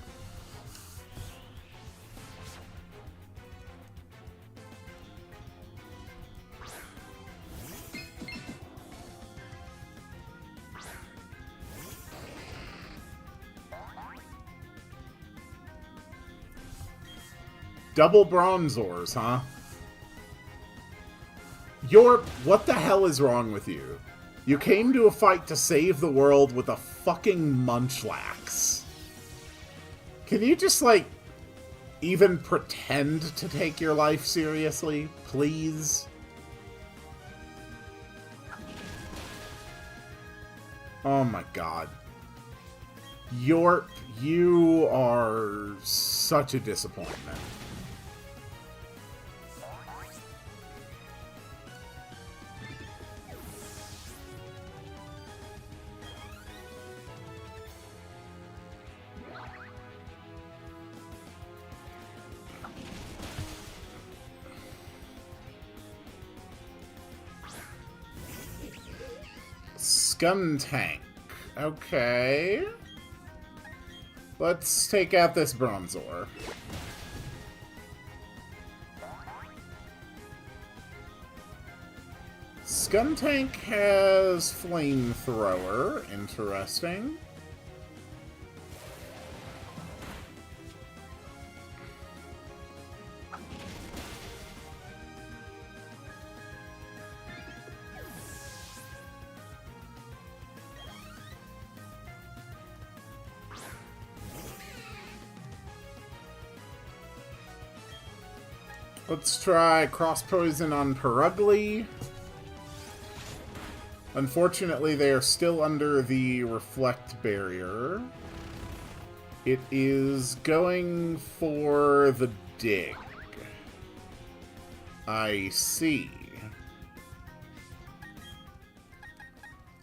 Double Bronzors, huh? Yorp, what the hell is wrong with you? You came to a fight to save the world with a fucking Munchlax. Can you just, like, even pretend to take your life seriously, please? Oh my god. Yorp, you are such a disappointment. Skuntank. Okay. Let's take out this Bronzor. Skuntank has Flamethrower. Interesting. Let's try Cross Poison on Perugly. Unfortunately, they are still under the Reflect Barrier. It is going for the Dig. I see.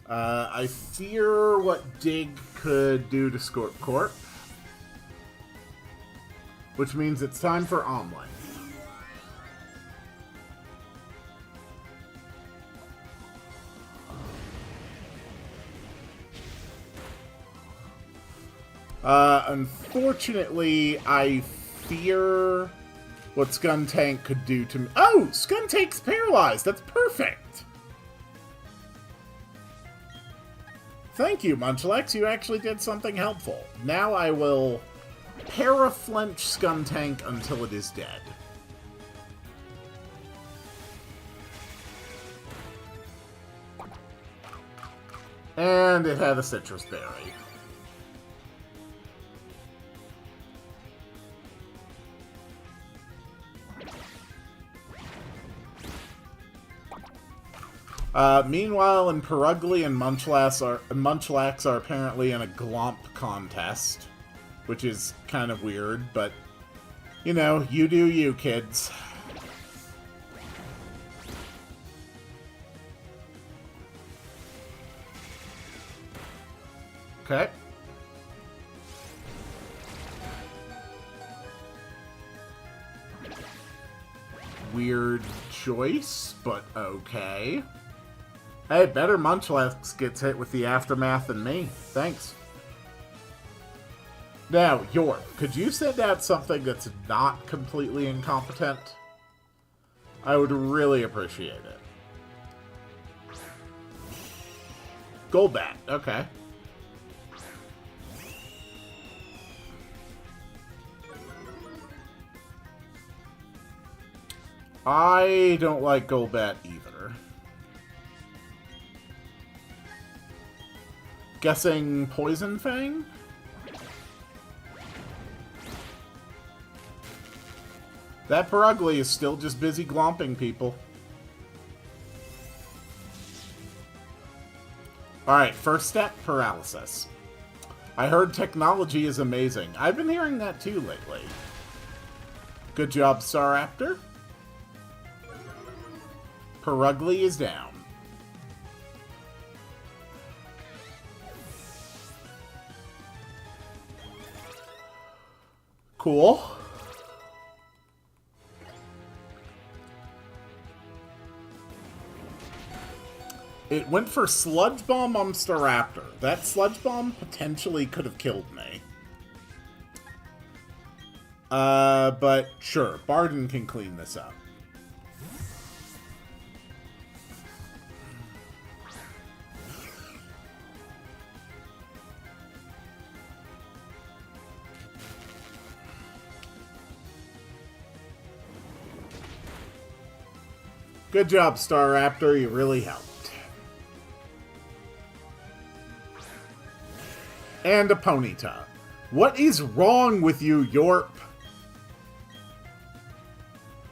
I fear what Dig could do to Scorp, which means it's time for Omelet. Unfortunately, I fear what Skuntank could do to me. Oh! Skuntank's paralyzed! That's perfect! Thank you, Munchlax. You actually did something helpful. Now I will Paraflinch Skuntank until it is dead. And it had a Citrus Berry. Meanwhile, in Perugly and Munchlax are apparently in a Glomp contest, which is kind of weird, but, you know, you do you, kids. Okay. Weird choice, but okay. Hey, better Munchlax gets hit with the Aftermath than me. Thanks. Now, York, could you send out something that's not completely incompetent? I would really appreciate it. Golbat, okay. I don't like Golbat either. Guessing Poison Fang? That Perugly is still just busy glomping people. Alright, first step, paralysis. I heard technology is amazing. I've been hearing that too lately. Good job, Staraptor. Perugly is down. Cool. It went for Sludge Bomb on Staraptor. That Sludge Bomb potentially could have killed me. But sure, Barden can clean this up. Good job, Staraptor. You really helped. And a Ponyta. What is wrong with you, Yorp?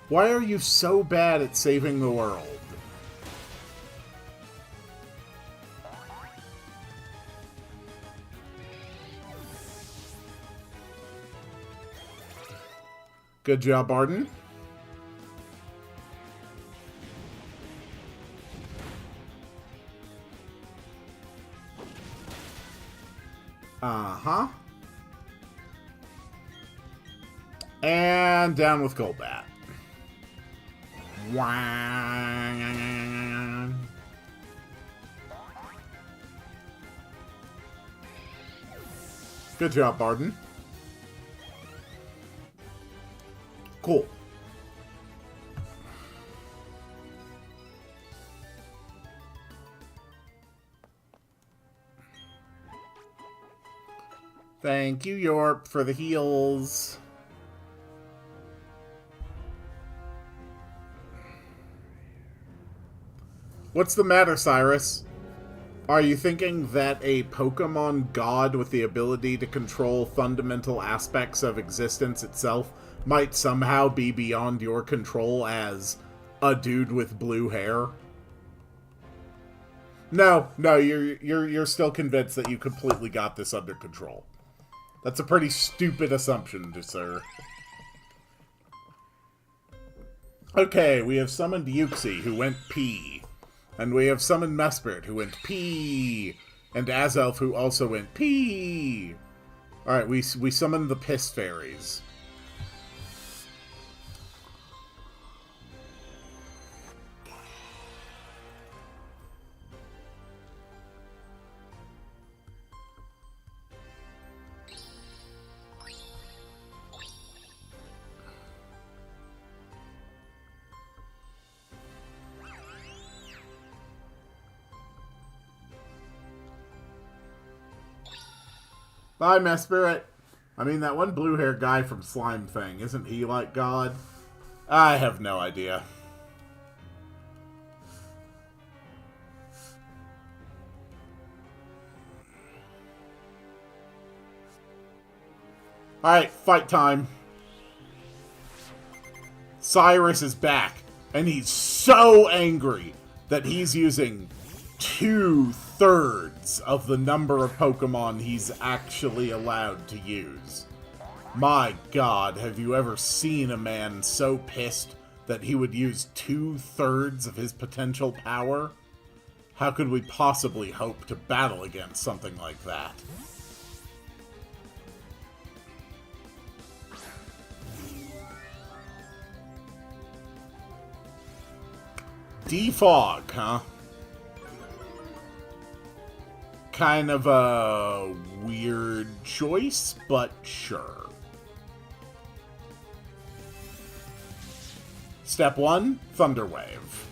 Why are you so bad at saving the world? Good job, Arden. Uh-huh. And down with Golbat. Good job, Barden. Cool. Thank you, Yorp, for the heals. What's the matter, Cyrus? Are you thinking that a Pokemon god with the ability to control fundamental aspects of existence itself might somehow be beyond your control as a dude with blue hair? No, you're still convinced that you completely got this under control. That's a pretty stupid assumption, sir. Okay, we have summoned Yuxi, who went pee. And we have summoned Mesprit, who went pee. And Azelf, who also went pee. Alright, we summoned the Piss Fairies. Bye, Mesprit. I mean, that one blue-haired guy from Slime Thing, isn't he like God? I have no idea. Alright, fight time. Cyrus is back, and he's so angry that he's using 2/3 of the number of Pokemon he's actually allowed to use. My God, have you ever seen a man so pissed that he would use 2/3 of his potential power? How could we possibly hope to battle against something like that? Defog, huh? Kind of a weird choice, but sure. Step 1, Thunder Wave.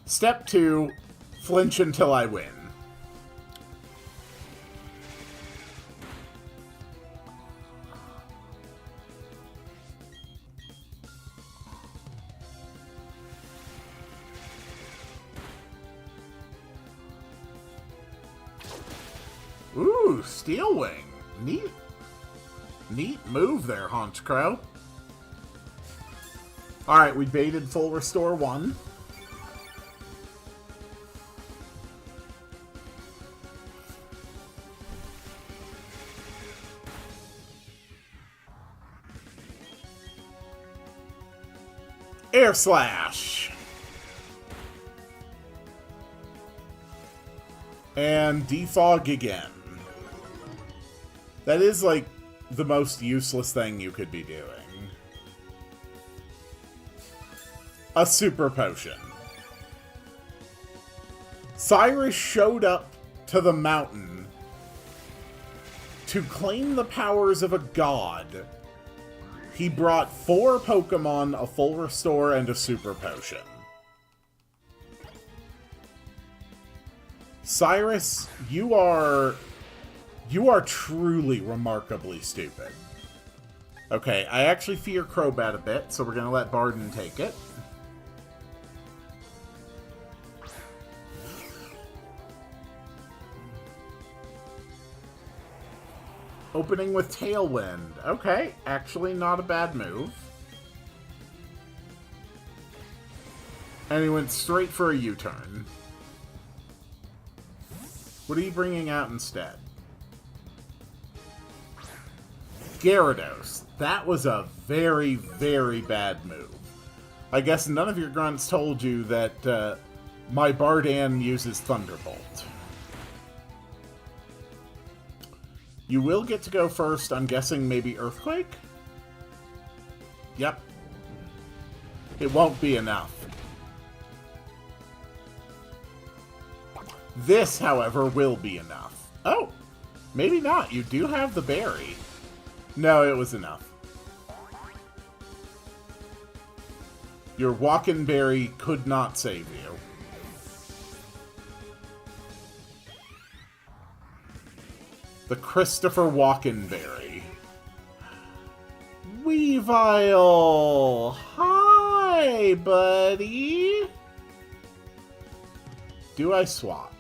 Step 2, Flinch until I win. Ooh, Steel Wing. Neat. Neat move there, Honchcrow. Alright, we baited full restore 1. Air Slash! And defog again. That is, like, the most useless thing you could be doing. A super potion. Cyrus showed up to the mountain to claim the powers of a god. He brought 4 Pokemon, a full restore, and a super potion. Cyrus, you are truly remarkably stupid. Okay, I actually fear Crobat a bit, so we're gonna let Barden take it. Opening with Tailwind. Okay, actually not a bad move. And he went straight for a U-turn. What are you bringing out instead? Gyarados. That was a very, very bad move. I guess none of your grunts told you that my Bardan uses Thunderbolt. You will get to go first. I'm guessing maybe Earthquake? Yep. It won't be enough. This, however, will be enough. Oh! Maybe not. You do have the berry. No, it was enough. Your Walkin' Berry could not save you. The Christopher Walken Berry. Weavile! Hi, buddy! Do I swap?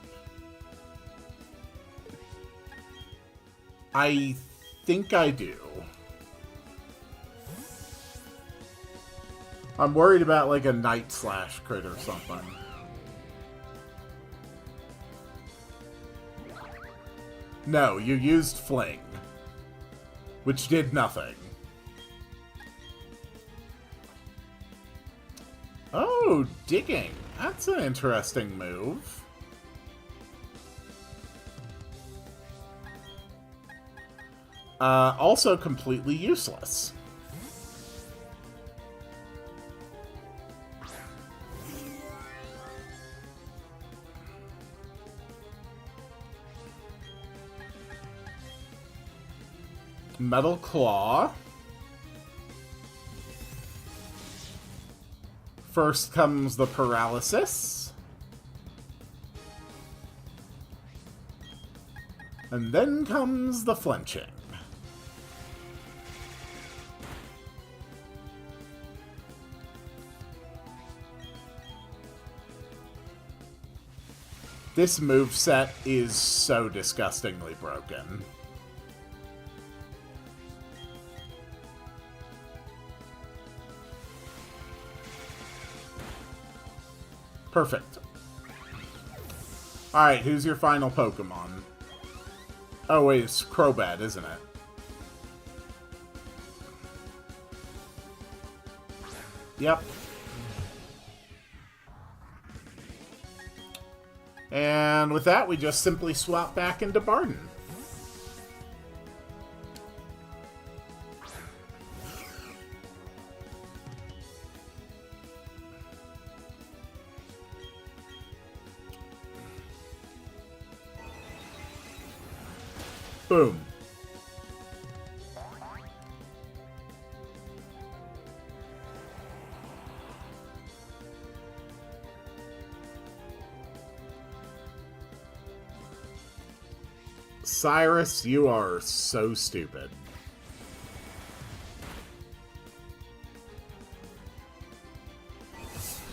I think I do. I'm worried about, like, a Night Slash crit or something. No, you used Fling, which did nothing. Oh, Digging. That's an interesting move. Also completely useless. Metal Claw. First comes the Paralysis. And then comes the Flinching. This moveset is so disgustingly broken. Perfect. Alright, who's your final Pokemon? Oh wait, it's Crobat, isn't it? Yep. And with that, we just simply swap back into Barden. Boom. Cyrus, you are so stupid.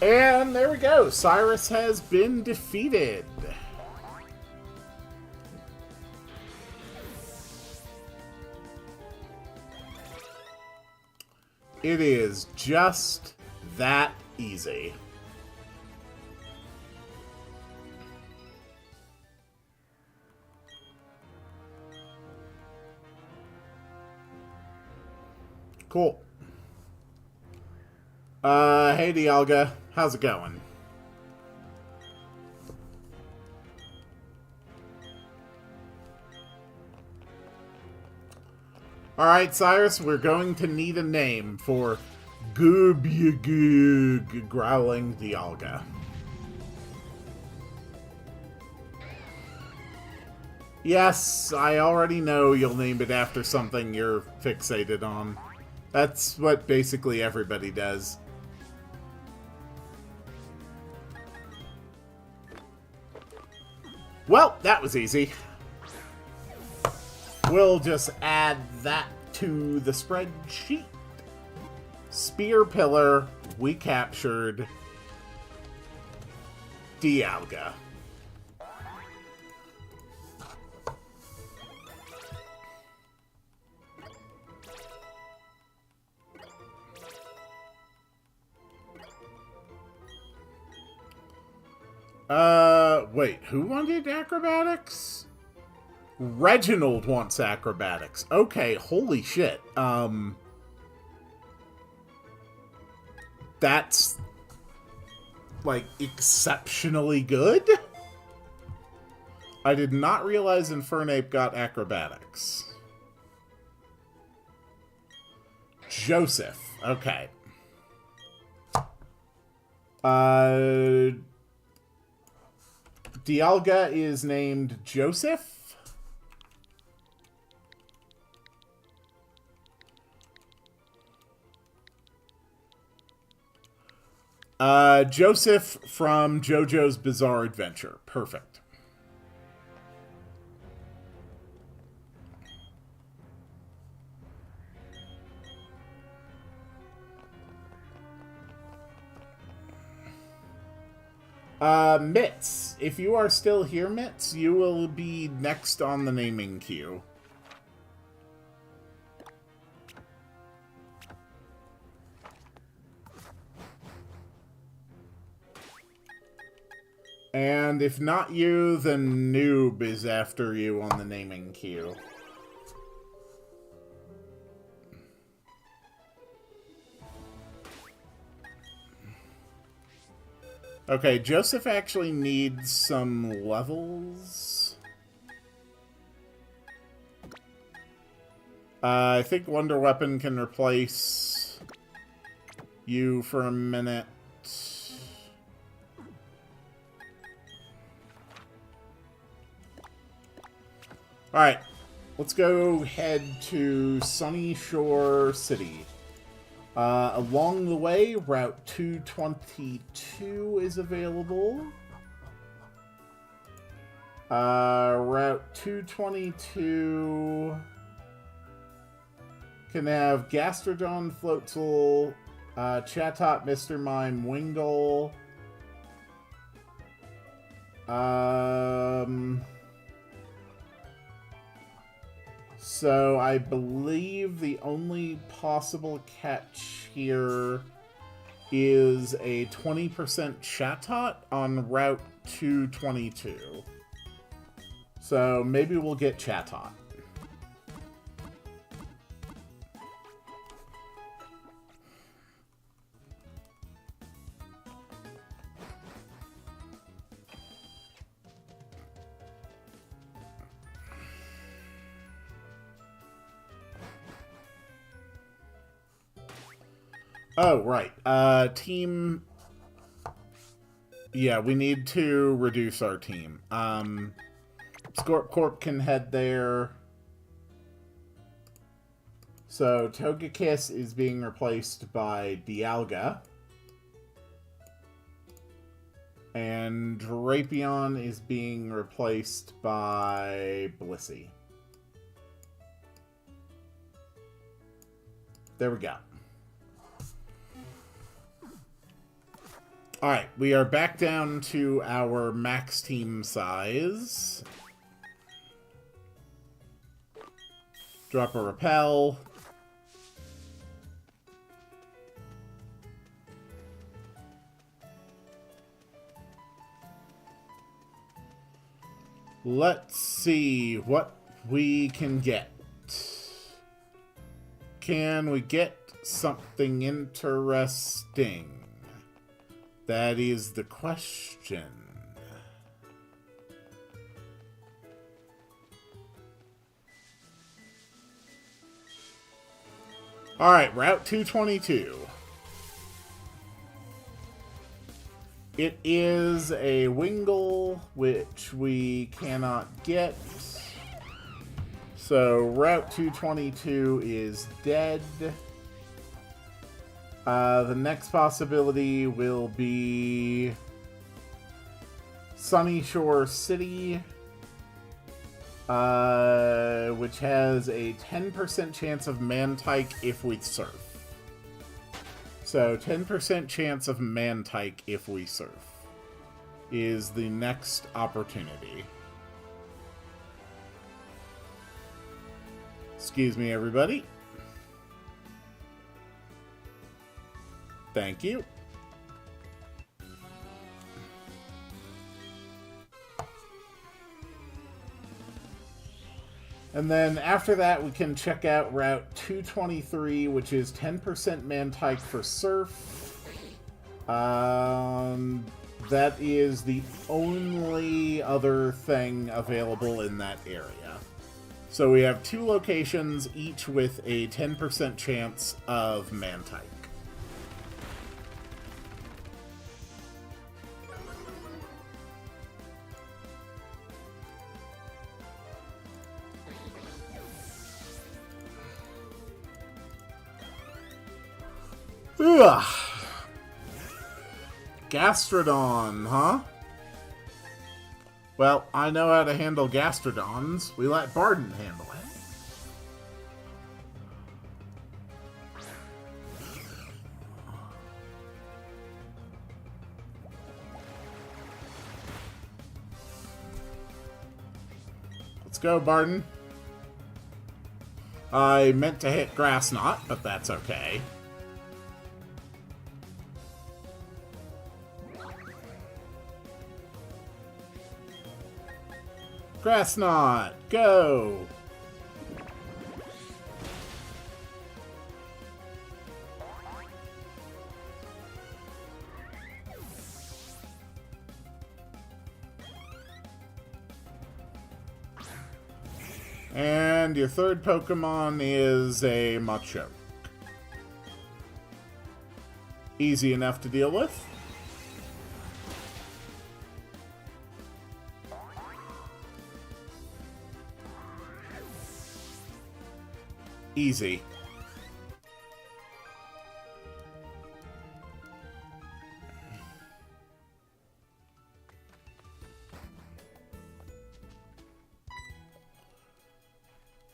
And there we go. Cyrus has been defeated. It is just that easy. Cool. Hey Dialga, how's it going? Alright, Cyrus, we're going to need a name for Gurbyagug growling Dialga. Yes, I already know you'll name it after something you're fixated on. That's what basically everybody does. Well, that was easy. We'll just add that to the spreadsheet. Spear Pillar, we captured Dialga. Wait, who wanted acrobatics? Reginald wants acrobatics. Okay, holy shit. That's, like, exceptionally good? I did not realize Infernape got acrobatics. Joseph. Okay. Dialga is named Joseph. Joseph from JoJo's Bizarre Adventure. Perfect. Mitz. If you are still here, Mitz, you will be next on the naming queue. And if not you, then Noob is after you on the naming queue. Okay, Joseph actually needs some levels. I think Wonder Weapon can replace you for a minute. Alright, let's go head to Sunny Shore City. Along the way, Route 222 is available. Route 222 can have Gastrodon, Floatzel, Chatot, Mr. Mime, Wingull. So I believe the only possible catch here is a 20% Chatot on Route 222. So maybe we'll get Chatot. Oh, right. Team... Yeah, we need to reduce our team. Scorp Corp can head there. So, Togekiss is being replaced by Dialga. And Drapion is being replaced by Blissey. There we go. Alright, we are back down to our max team size. Drop a repel. Let's see what we can get. Can we get something interesting? That is the question. Alright, Route 222. It is a Wingle, which we cannot get. So, Route 222 is dead. The next possibility will be Sunny Shore City, which has a 10% chance of Mantike if we surf. So 10% chance of Mantike if we surf is the next opportunity. Excuse me, everybody. Thank you. And then after that, we can check out Route 223, which is 10% Mantike for Surf. That is the only other thing available in that area. So we have two locations, each with a 10% chance of Mantike. Ugh. Gastrodon, huh? Well, I know how to handle Gastrodons. We let Barden handle it. Let's go, Barden. I meant to hit Grass Knot, but that's okay. Grass Knot, go! And your third Pokemon is a Machoke. Easy enough to deal with. Easy.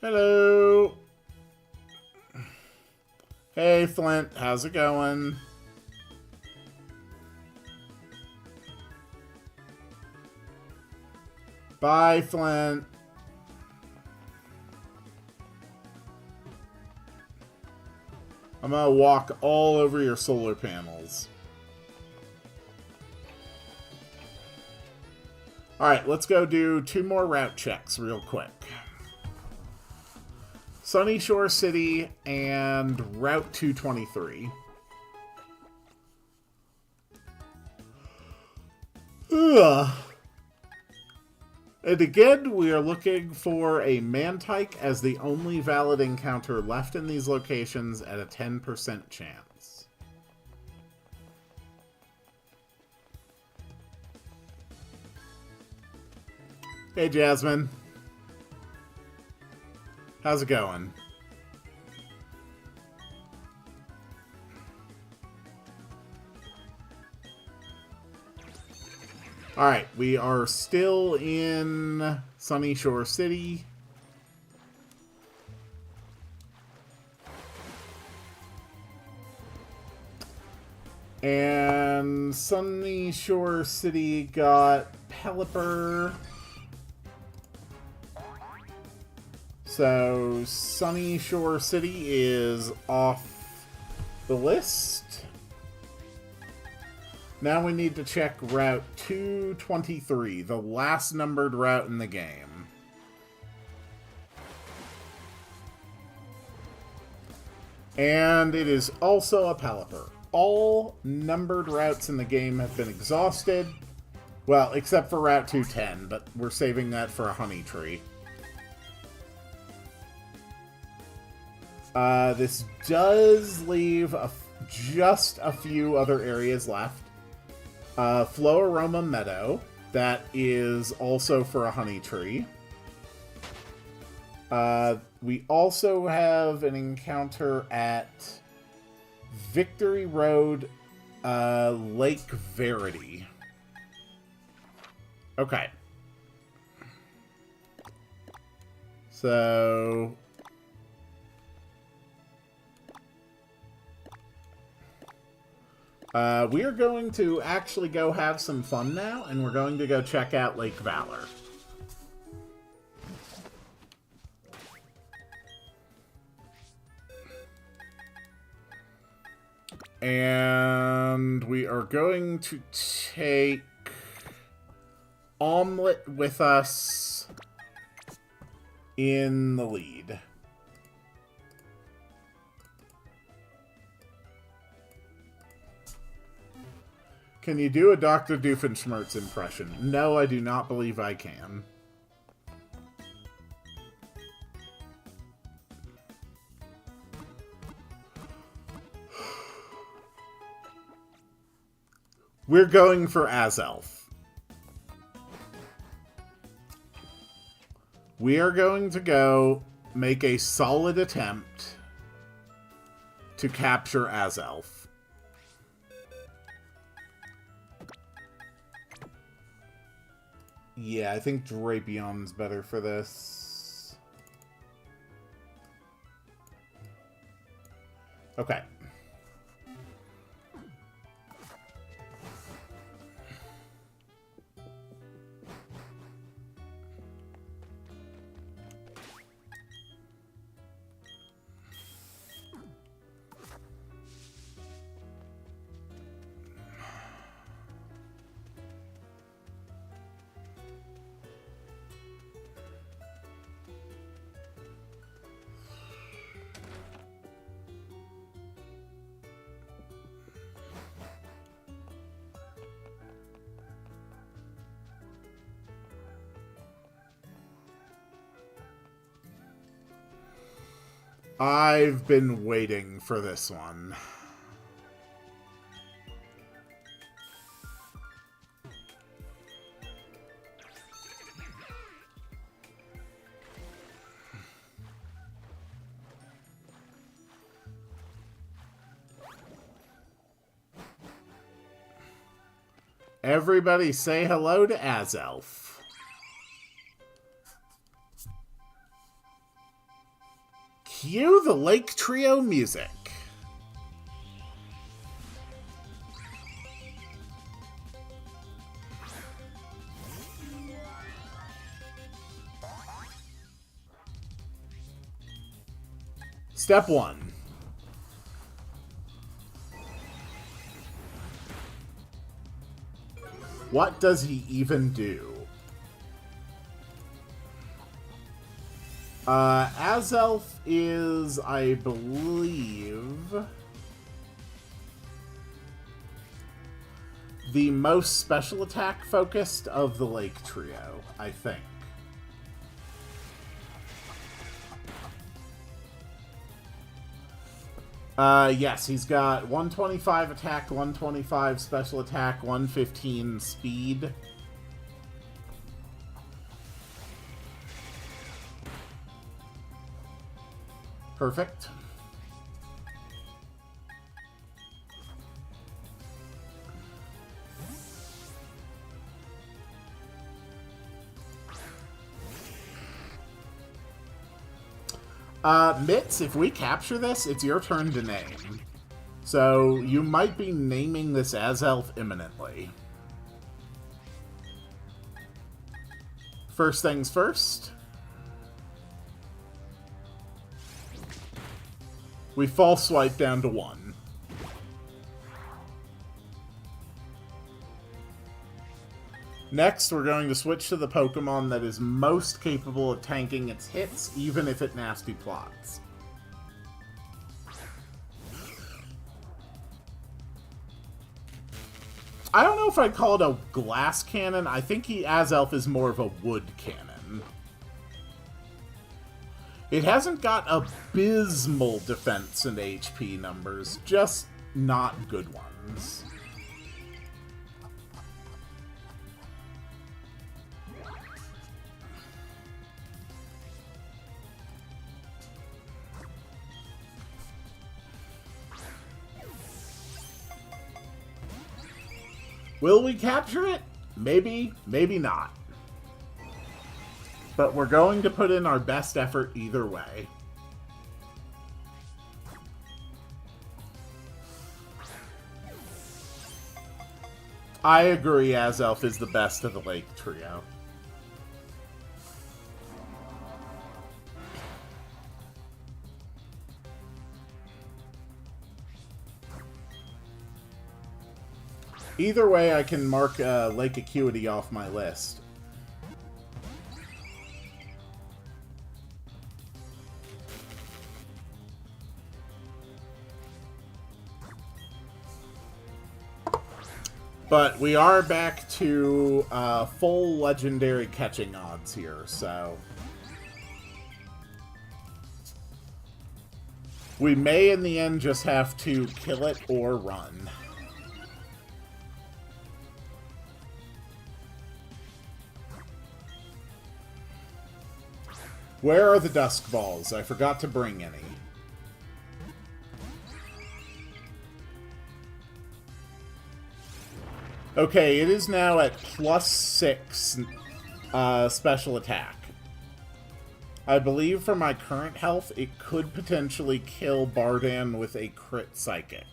Hello. Hey, Flint. How's it going? Bye, Flint. I'm gonna walk all over your solar panels. Alright, let's go do 2 more route checks real quick. Sunny Shore City and Route 223. Ugh. And again, we are looking for a Mantike as the only valid encounter left in these locations at a 10% chance. Hey, Jasmine. How's it going? Alright, we are still in Sunny Shore City. And Sunny Shore City got Pelipper. So Sunny Shore City is off the list. Now we need to check Route 223, the last numbered route in the game. And it is also a Pelipper. All numbered routes in the game have been exhausted. Well, except for Route 210, but we're saving that for a honey tree. This does leave just a few other areas left. Flow Aroma Meadow, that is also for a honey tree. We also have an encounter at Victory Road, Lake Verity. Okay. So... we are going to actually go have some fun now, and we're going to go check out Lake Valor. And we are going to take Omelette with us in the lead. Can you do a Dr. Doofenshmirtz impression? No, I do not believe I can. We're going for Azelf. We are going to go make a solid attempt to capture Azelf. Yeah, I think Drapion's better for this. Okay. I've been waiting for this one. Everybody say hello to Azelf. Cue the Lake Trio music. Step 1. What does he even do? Azelf is, I believe, the most special attack focused of the Lake Trio, I think. Yes, he's got 125 attack, 125 special attack, 115 speed. Perfect. Mitz, if we capture this, it's your turn to name. So, you might be naming this Azelf imminently. First things first. We false swipe down to 1. Next, we're going to switch to the Pokemon that is most capable of tanking its hits, even if it nasty plots. I don't know if I'd call it a glass cannon. I think Azelf is more of a wood cannon. It hasn't got abysmal defense and HP numbers, just not good ones. Will we capture it? Maybe, maybe not. But we're going to put in our best effort either way. I agree, Azelf is the best of the Lake Trio. Either way, I can mark Lake Acuity off my list. But we are back to full legendary catching odds here, so... we may in the end just have to kill it or run. Where are the Dusk Balls? I forgot to bring any. Okay, it is now at +6 special attack. I believe for my current health, it could potentially kill Bardan with a crit Psychic.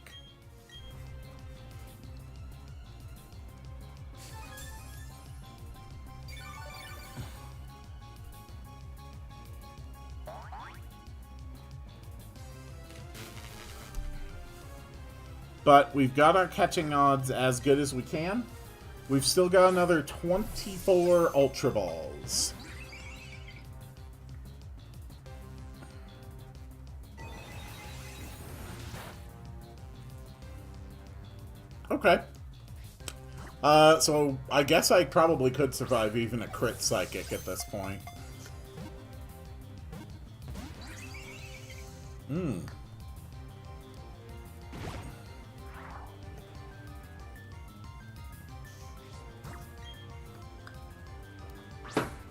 But we've got our catching odds as good as we can. We've still got another 24 Ultra Balls. Okay. So I guess I probably could survive even a crit Psychic at this point.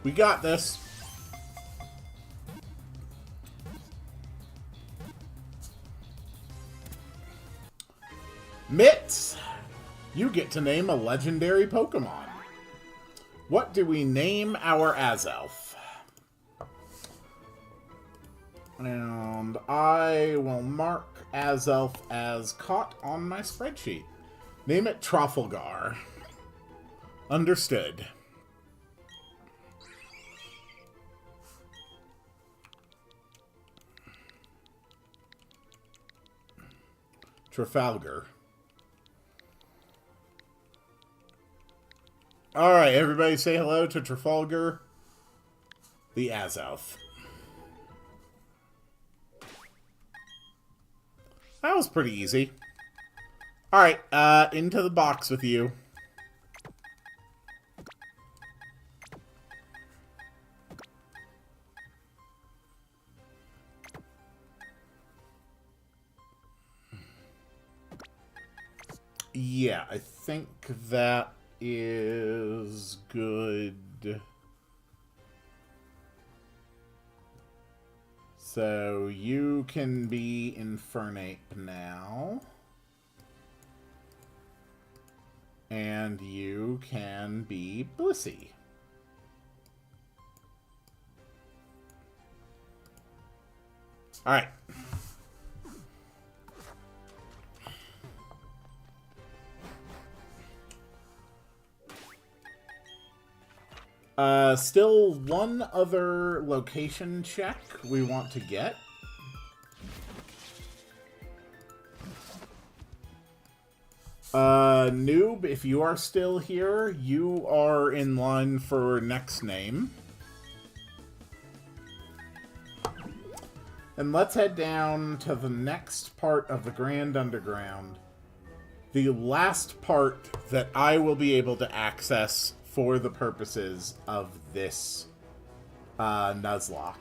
We got this. Mitts, you get to name a legendary Pokemon. What do we name our Azelf? And I will mark Azelf as caught on my spreadsheet. Name it Trafalgar. Understood. Trafalgar. Alright, everybody say hello to Trafalgar, the Azelf. That was pretty easy. Alright, into the box with you. Yeah, I think that is good. So you can be Infernape now. And you can be Blissey. Alright. Still one other location check we want to get. Noob, if you are still here, you are in line for next name. And let's head down to the next part of the Grand Underground. The last part that I will be able to access for the purposes of this Nuzlocke.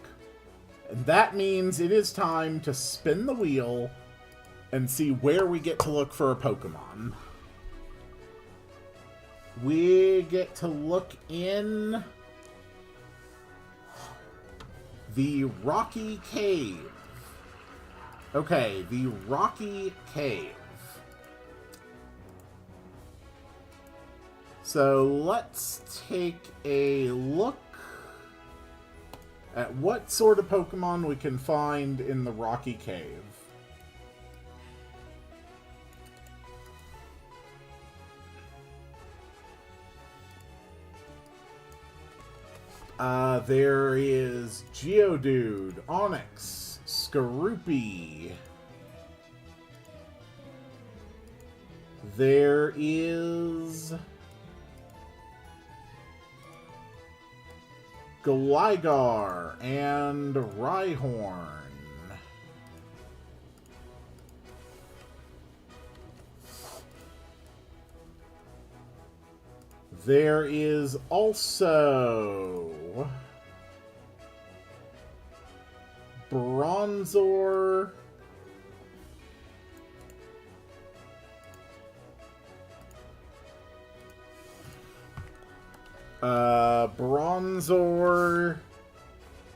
And that means it is time to spin the wheel and see where we get to look for a Pokemon. We get to look in the Rocky Cave. Okay, the Rocky Cave. So let's take a look at what sort of Pokemon we can find in the Rocky Cave. There is Geodude, Onix, Skorupi. There is Gligar and Rhyhorn. There is also Bronzor,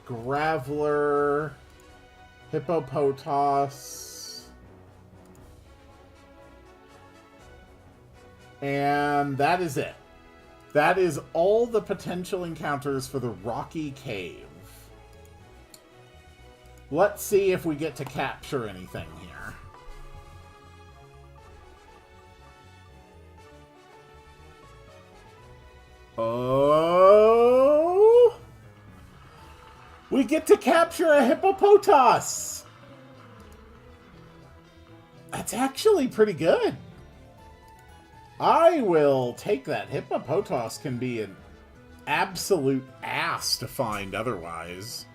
Graveler, Hippopotas, and that is it. That is all the potential encounters for the Rocky Cave. Let's see if we get to capture anything here. Oh! We get to capture a Hippopotas! That's actually pretty good. I will take that. Hippopotas can be an absolute ass to find otherwise.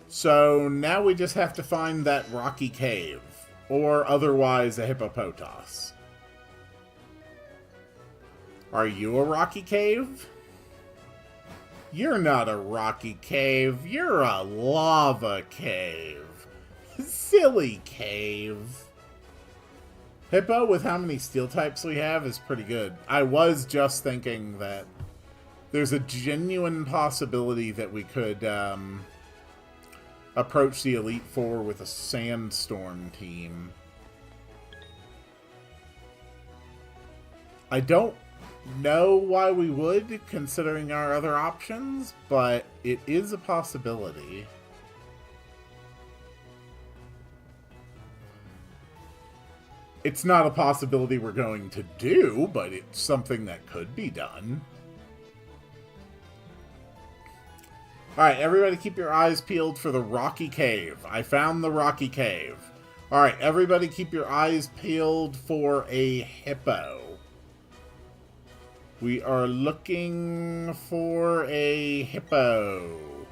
So now we just have to find that Rocky Cave, or otherwise a Hippopotas. Are you a Rocky Cave? You're not a Rocky Cave, you're a Lava Cave. Silly cave. Hippo, with how many steel types we have, is pretty good. I was just thinking that there's a genuine possibility that we could approach the Elite Four with a Sandstorm team. I don't know why we would, considering our other options, but it is a possibility. It's not a possibility we're going to do, but it's something that could be done. Alright, everybody keep your eyes peeled for the Rocky Cave. I found the Rocky Cave. Alright, everybody keep your eyes peeled for a hippo. We are looking for a hippo.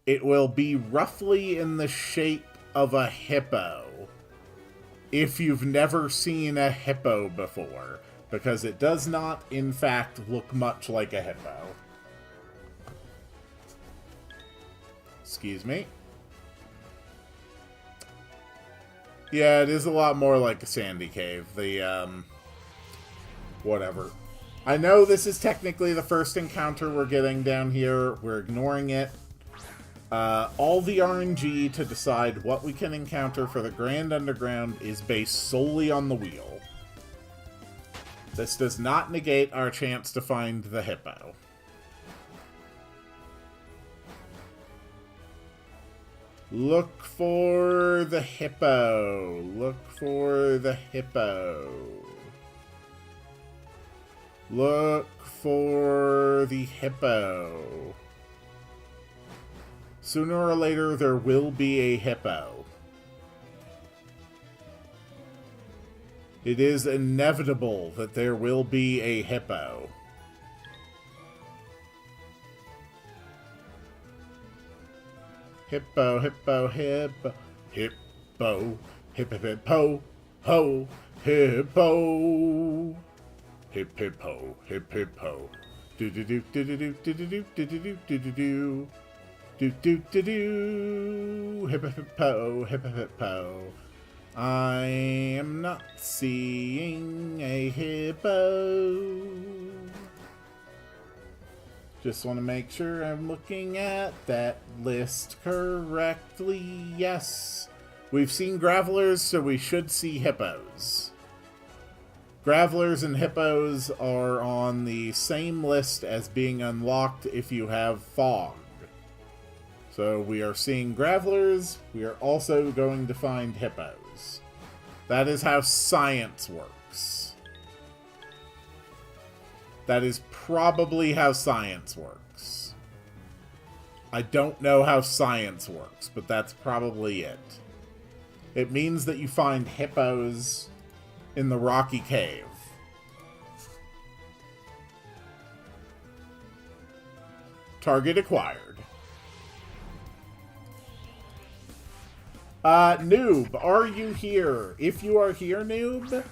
It will be roughly in the shape of a hippo. If you've never seen a hippo before, because it does not, in fact, look much like a hippo. Excuse me. Yeah, it is a lot more like a sandy cave. Whatever. I know this is technically the first encounter we're getting down here. We're ignoring it. All the RNG to decide what we can encounter for the Grand Underground is based solely on the wheel. This does not negate our chance to find the hippo. Look for the hippo. Look for the hippo. Look for the hippo. Sooner or later, there will be a hippo. It is inevitable that there will be a hippo. Hippo, hippo, hippo, hippo, hippo, hippo, ho, hippo, hip hippo, hip hippo, do do do do do do do do do do do do do. Do do do do, hippo hippo, hippo hippo. I am not seeing a hippo. Just want to make sure I'm looking at that list correctly. Yes, we've seen gravelers, so we should see hippos. Gravelers and hippos are on the same list as being unlocked if you have fog. So we are seeing gravelers, we are also going to find hippos. That is how science works. That is probably how science works. I don't know how science works, but that's probably it. It means that you find hippos in the rocky cave. Target acquired. Noob, are you here? If you are here, Noob,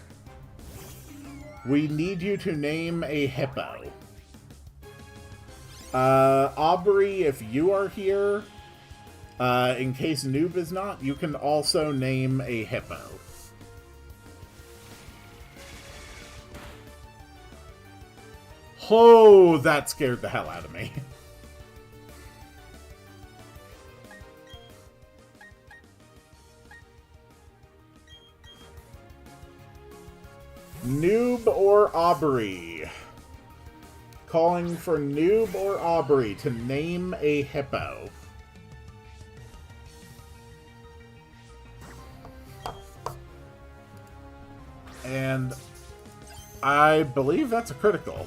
we need you to name a hippo. Aubrey, if you are here, in case Noob is not, you can also name a hippo. Oh, that scared the hell out of me. Noob or Aubrey? Calling for Noob or Aubrey to name a hippo. And I believe that's a critical.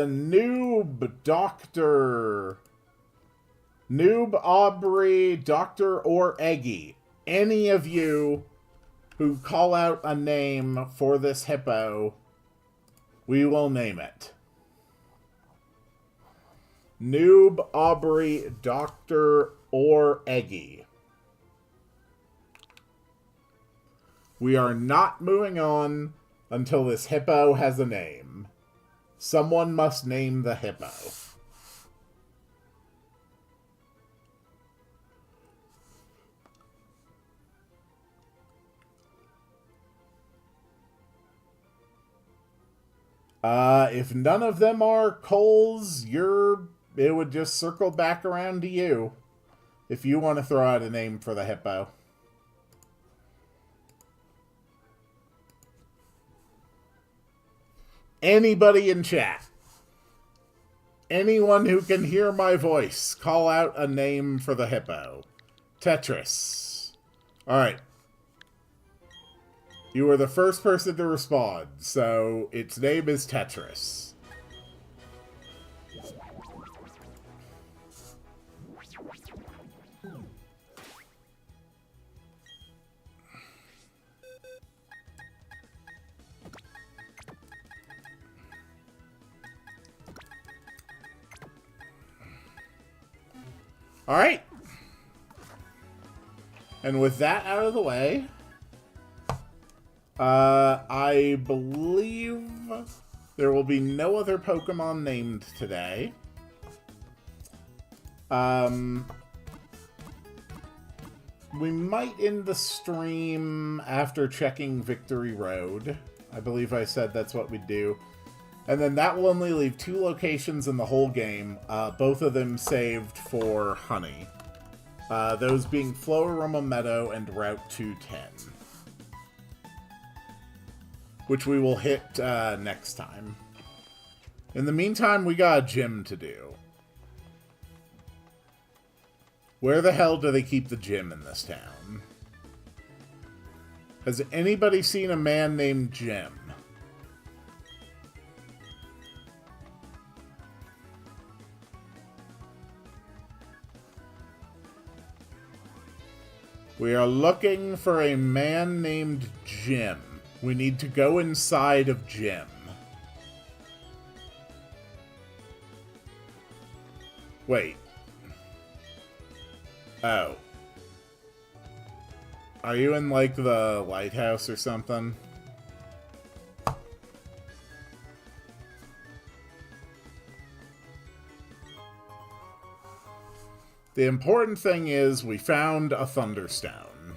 Noob, Doctor, Noob, Aubrey, Doctor, or Eggy. Any of you who call out a name for this hippo, we will name it. Noob, Aubrey, Doctor, or Eggy. We are not moving on until this hippo has a name. Someone must name the hippo. If none of them are Coles, it would just circle back around to you. If you want to throw out a name for the hippo. Anybody in chat. Anyone who can hear my voice, call out a name for the hippo. Tetris. Alright. You were the first person to respond, so its name is Tetris. Alright. And with that out of the way, I believe there will be no other Pokemon named today. We might end the stream after checking Victory Road. I believe I said that's what we'd do. And then that will only leave 2 locations in the whole game, both of them saved for Honey. Those being Floaroma Meadow and Route 210. Which we will hit next time. In the meantime, we got a gym to do. Where the hell do they keep the gym in this town? Has anybody seen a man named Jim? We are looking for a man named Jim. We need to go inside of Jim. Wait. Oh. Are you in, like, the lighthouse or something? The important thing is we found a Thunderstone.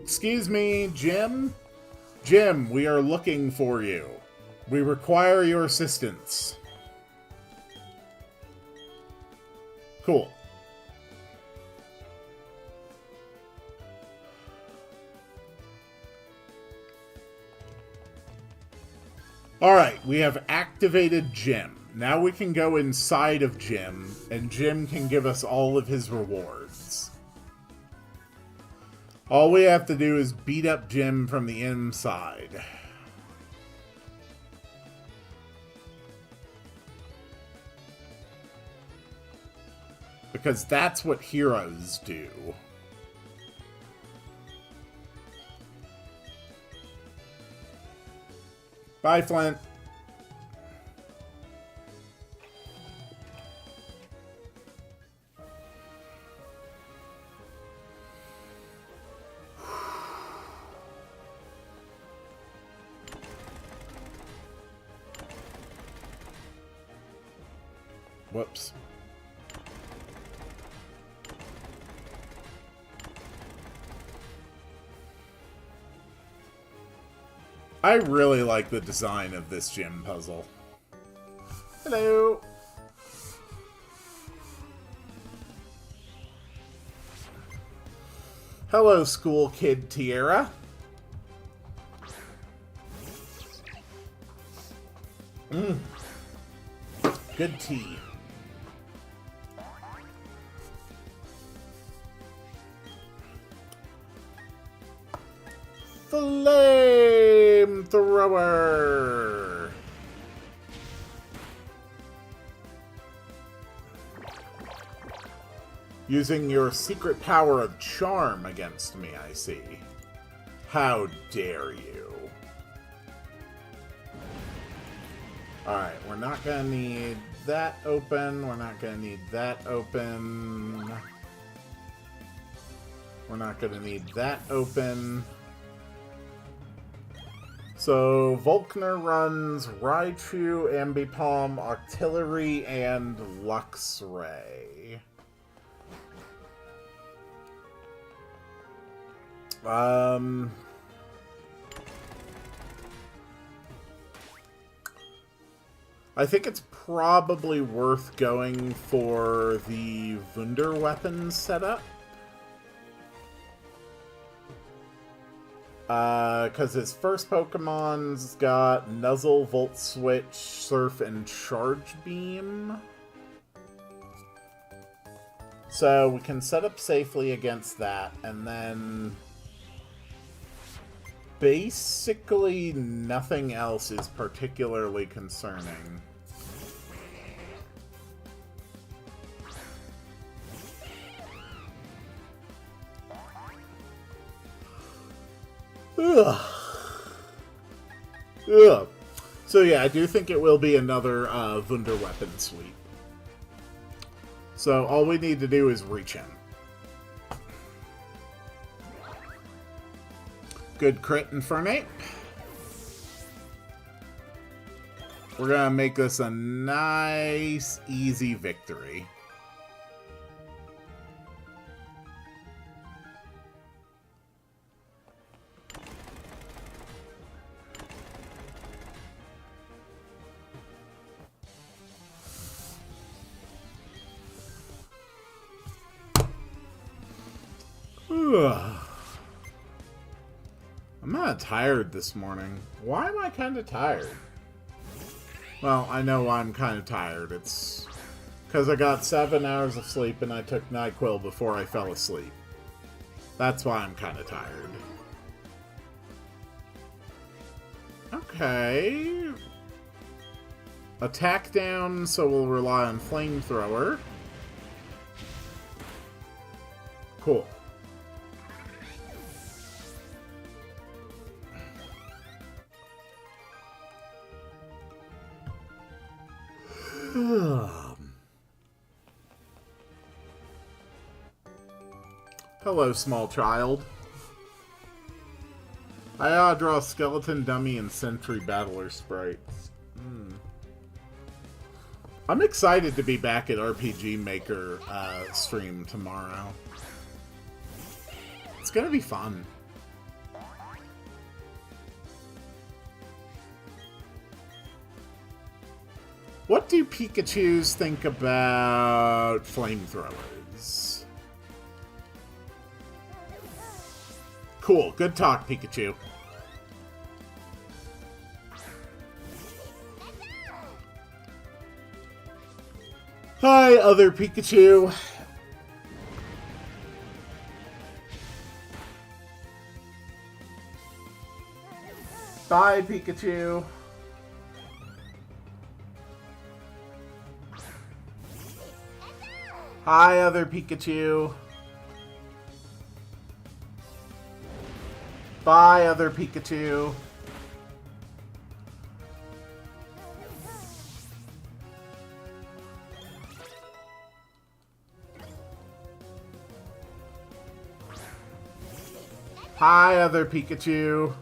Excuse me, Jim? Jim, we are looking for you. We require your assistance. Cool. Alright, we have activated Jim. Now we can go inside of Jim, and Jim can give us all of his rewards. All we have to do is beat up Jim from the inside. Because that's what heroes do. Bye, Flint. Whoops. I really like the design of this gym puzzle. Hello! Hello, school kid Tierra. Good tea. Flamethrower! Using your secret power of charm against me, I see. How dare you. Alright, we're not gonna need that open. We're not gonna need that open. We're not gonna need that open. So, Volkner runs Raichu, Ambipom, Artillery, and Luxray. I think it's probably worth going for the Wunder weapons setup. Because his first Pokemon's got Nuzzle, Volt Switch, Surf, and Charge Beam. So we can set up safely against that, and then basically nothing else is particularly concerning. Ugh. Ugh. So yeah, I do think it will be another Wunder weapon sweep. So all we need to do is reach him. Good crit, Infernape. We're gonna make this a nice, easy victory. I'm not tired this morning. Why am I kind of tired? Well, I know I'm kind of tired. It's because I got 7 hours of sleep and I took NyQuil before I fell asleep. That's why I'm kind of tired. Okay. Attack down, so we'll rely on Flamethrower. Cool. Hello, small child. I draw skeleton, dummy, and sentry battler sprites. I'm excited to be back at RPG Maker stream tomorrow. It's gonna be fun. What do Pikachus think about flamethrowers? Cool. Good talk, Pikachu. Hi, other Pikachu. Bye, Pikachu. Hi, other Pikachu. Bye, other Pikachu. Hi, other Pikachu.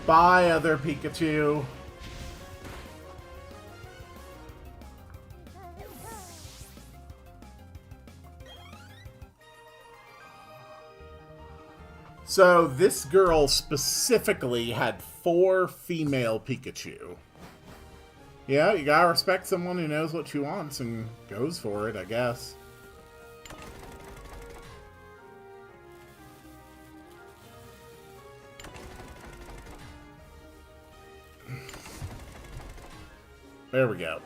Bye, other Pikachu. So, this girl specifically had 4 female Pikachu. Yeah, you gotta respect someone who knows what she wants and goes for it, I guess. There we go.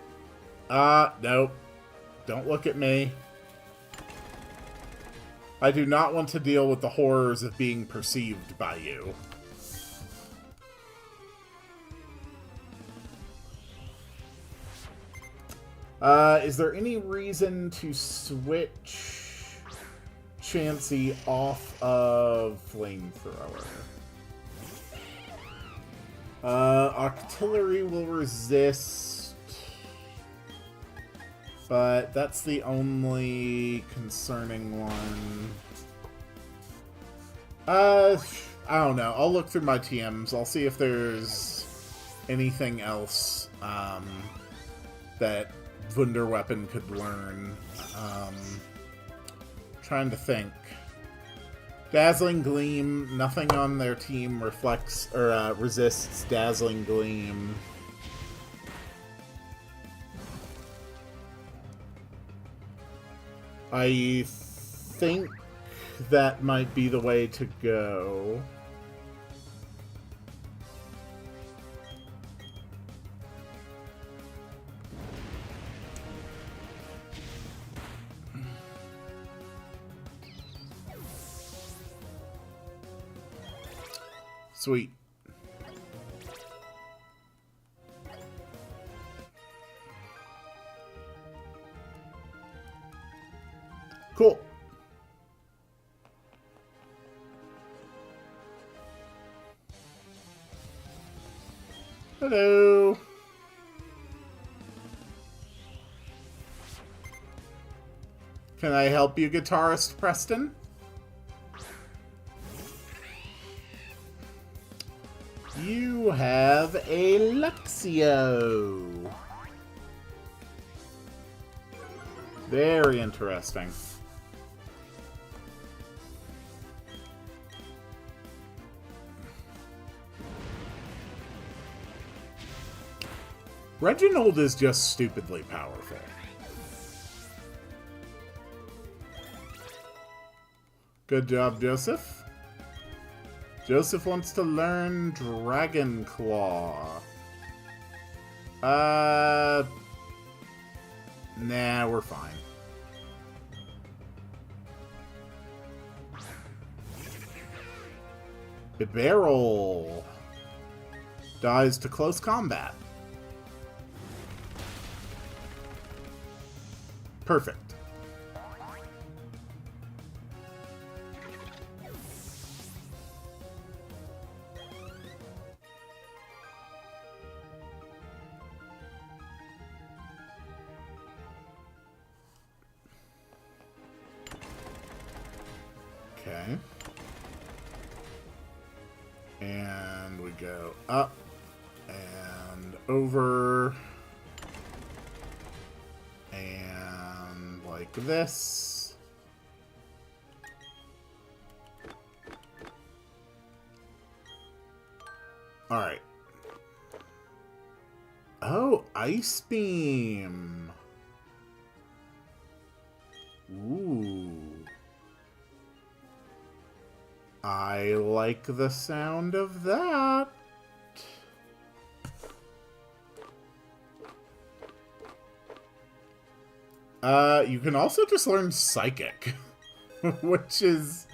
Nope. Don't look at me. I do not want to deal with the horrors of being perceived by you. Is there any reason to switch Chansey off of Flamethrower? Octillery will resist, but that's the only concerning one. I don't know. I'll look through my TMs. I'll see if there's anything else that Wunderweapon could learn. Trying to think. Dazzling Gleam. Nothing on their team reflects or resists Dazzling Gleam. I think that might be the way to go. Sweet. Cool. Hello. Can I help you, guitarist Preston? You have a Luxio. Very interesting. Reginald is just stupidly powerful. Good job, Joseph. Joseph wants to learn Dragon Claw. Nah, we're fine. The barrel dies to close combat. Perfect. Okay. And we go up and over and like this. All right. Oh, Ice Beam. Ooh. I like the sound of that. You can also just learn Psychic, which is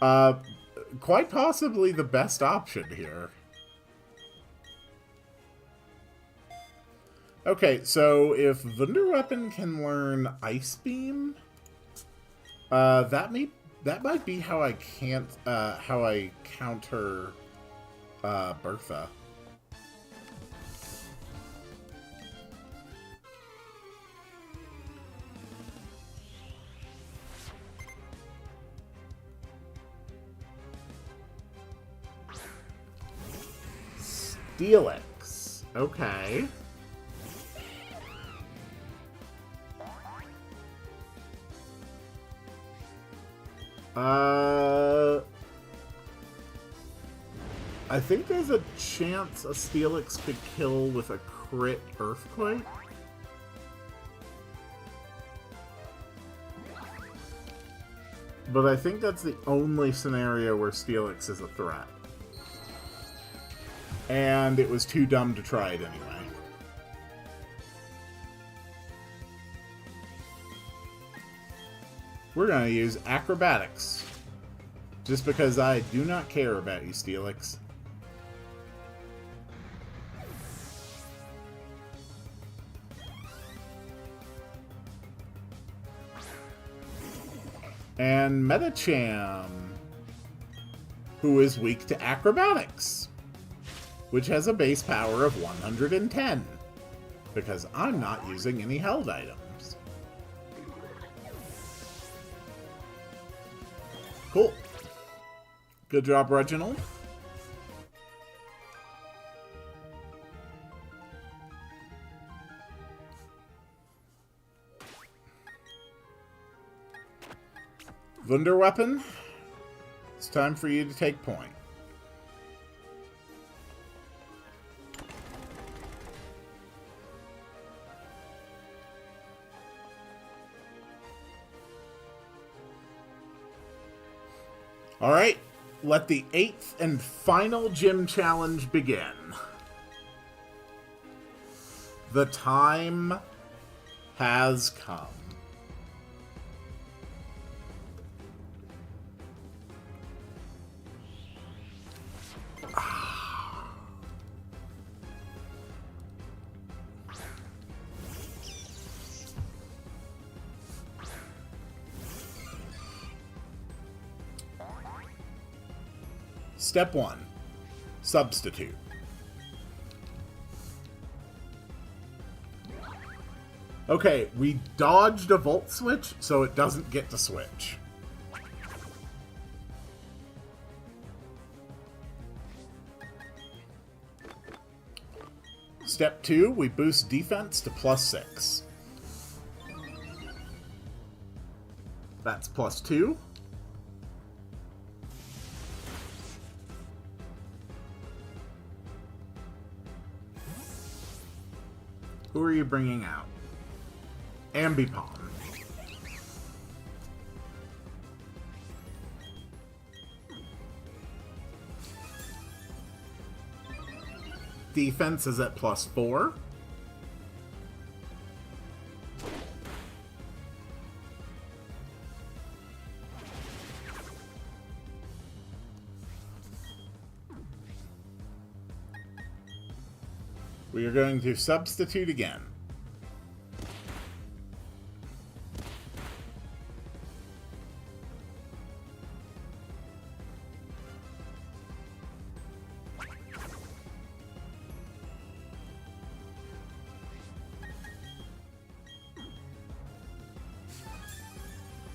quite possibly the best option here. Okay, so if Wunderweapon can learn Ice Beam, that might be how I counter Bertha. Steelix. Okay. I think there's a chance a Steelix could kill with a crit Earthquake. But I think that's the only scenario where Steelix is a threat. And it was too dumb to try it anyway. We're going to use Acrobatics. Just because I do not care about you, Steelix. And Metacham, who is weak to Acrobatics, which has a base power of 110, because I'm not using any held items. Cool. Good job, Reginald. Wunderweapon, it's time for you to take point. Alright, let the 8th and final gym challenge begin. The time has come. Step 1. Substitute. Okay, we dodged a Volt Switch, so it doesn't get to switch. Step 2, we boost defense to +6. That's +2. Who are you bringing out? Ambipom. Defense is at +4. We are going to substitute again.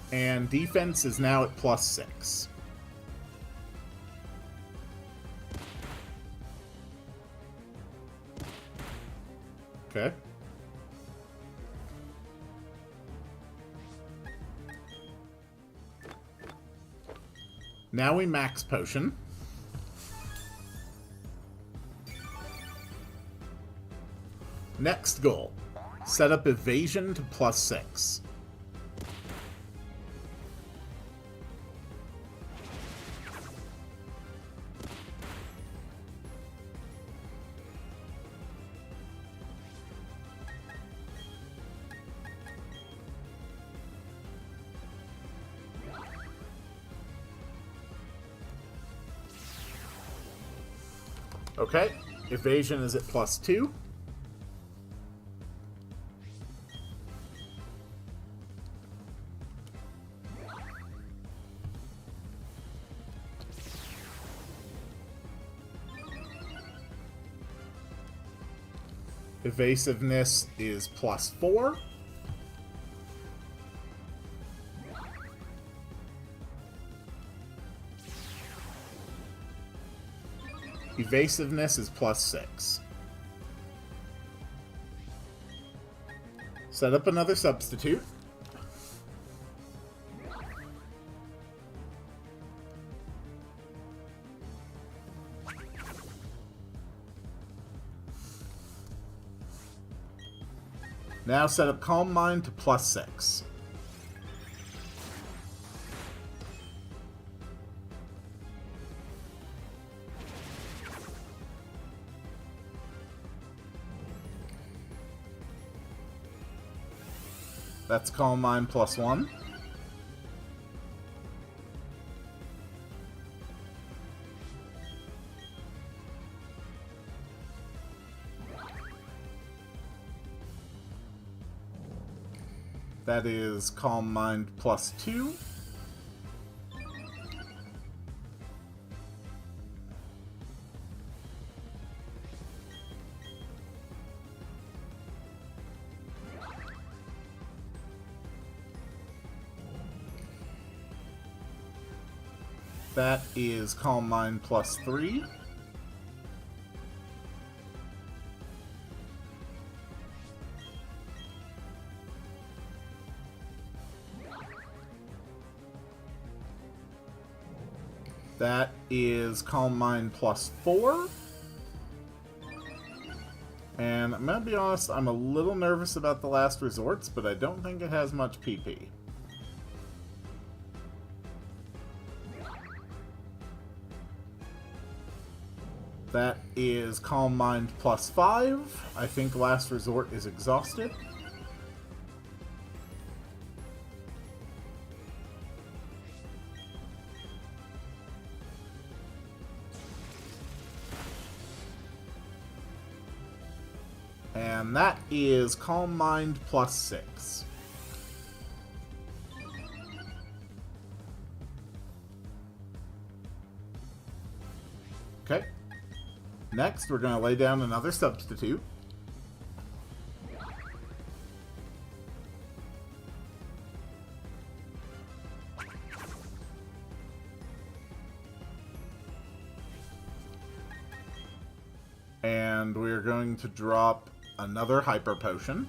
And defense is now at +6. Okay. Now we max potion. Next goal. Set up evasion to +6. Okay, evasion is at +2. Evasiveness is +4. Evasiveness is +6. Set up another substitute. Now set up Calm Mind to +6. That's Calm Mind +1. That is Calm Mind +2. That is Calm Mind +3. That is Calm Mind +4. And I'm gonna be honest, I'm a little nervous about the last resorts, but I don't think it has much PP. That is Calm Mind +5. I think Last Resort is exhausted. And that is Calm Mind +6. Okay. Next, we're going to lay down another substitute. And we're going to drop another Hyper Potion.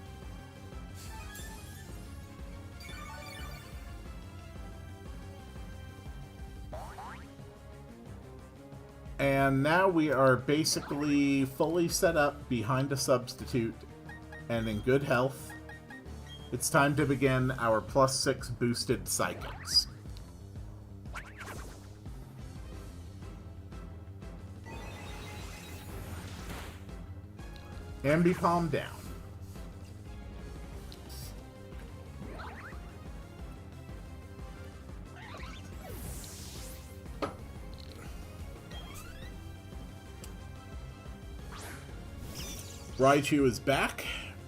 And now we are basically fully set up behind a substitute and in good health. It's time to begin our +6 boosted Psychics. And be calmed down. Raichu is back,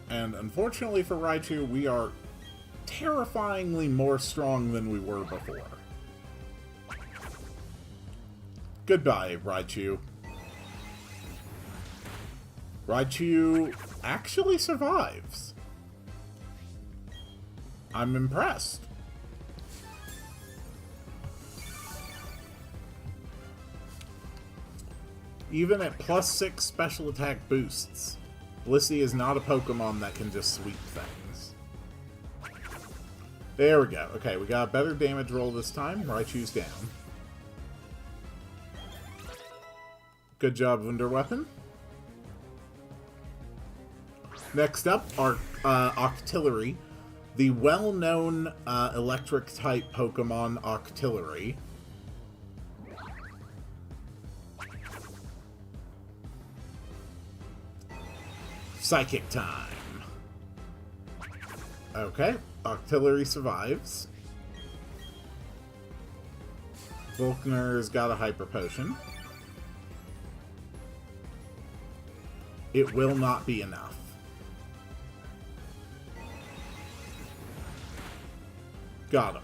and unfortunately for Raichu, we are terrifyingly more strong than we were before. Goodbye, Raichu. Raichu actually survives. I'm impressed. Even at +6 special attack boosts, Blissey is not a Pokemon that can just sweep things. There we go. Okay, we got a better damage roll this time. Raichu's down. Good job, Wunderweapon. Next up, our Octillery. The well-known electric-type Pokemon Octillery. Psychic time. Okay, Octillery survives. Volkner's got a Hyper Potion. It will not be enough. Got him.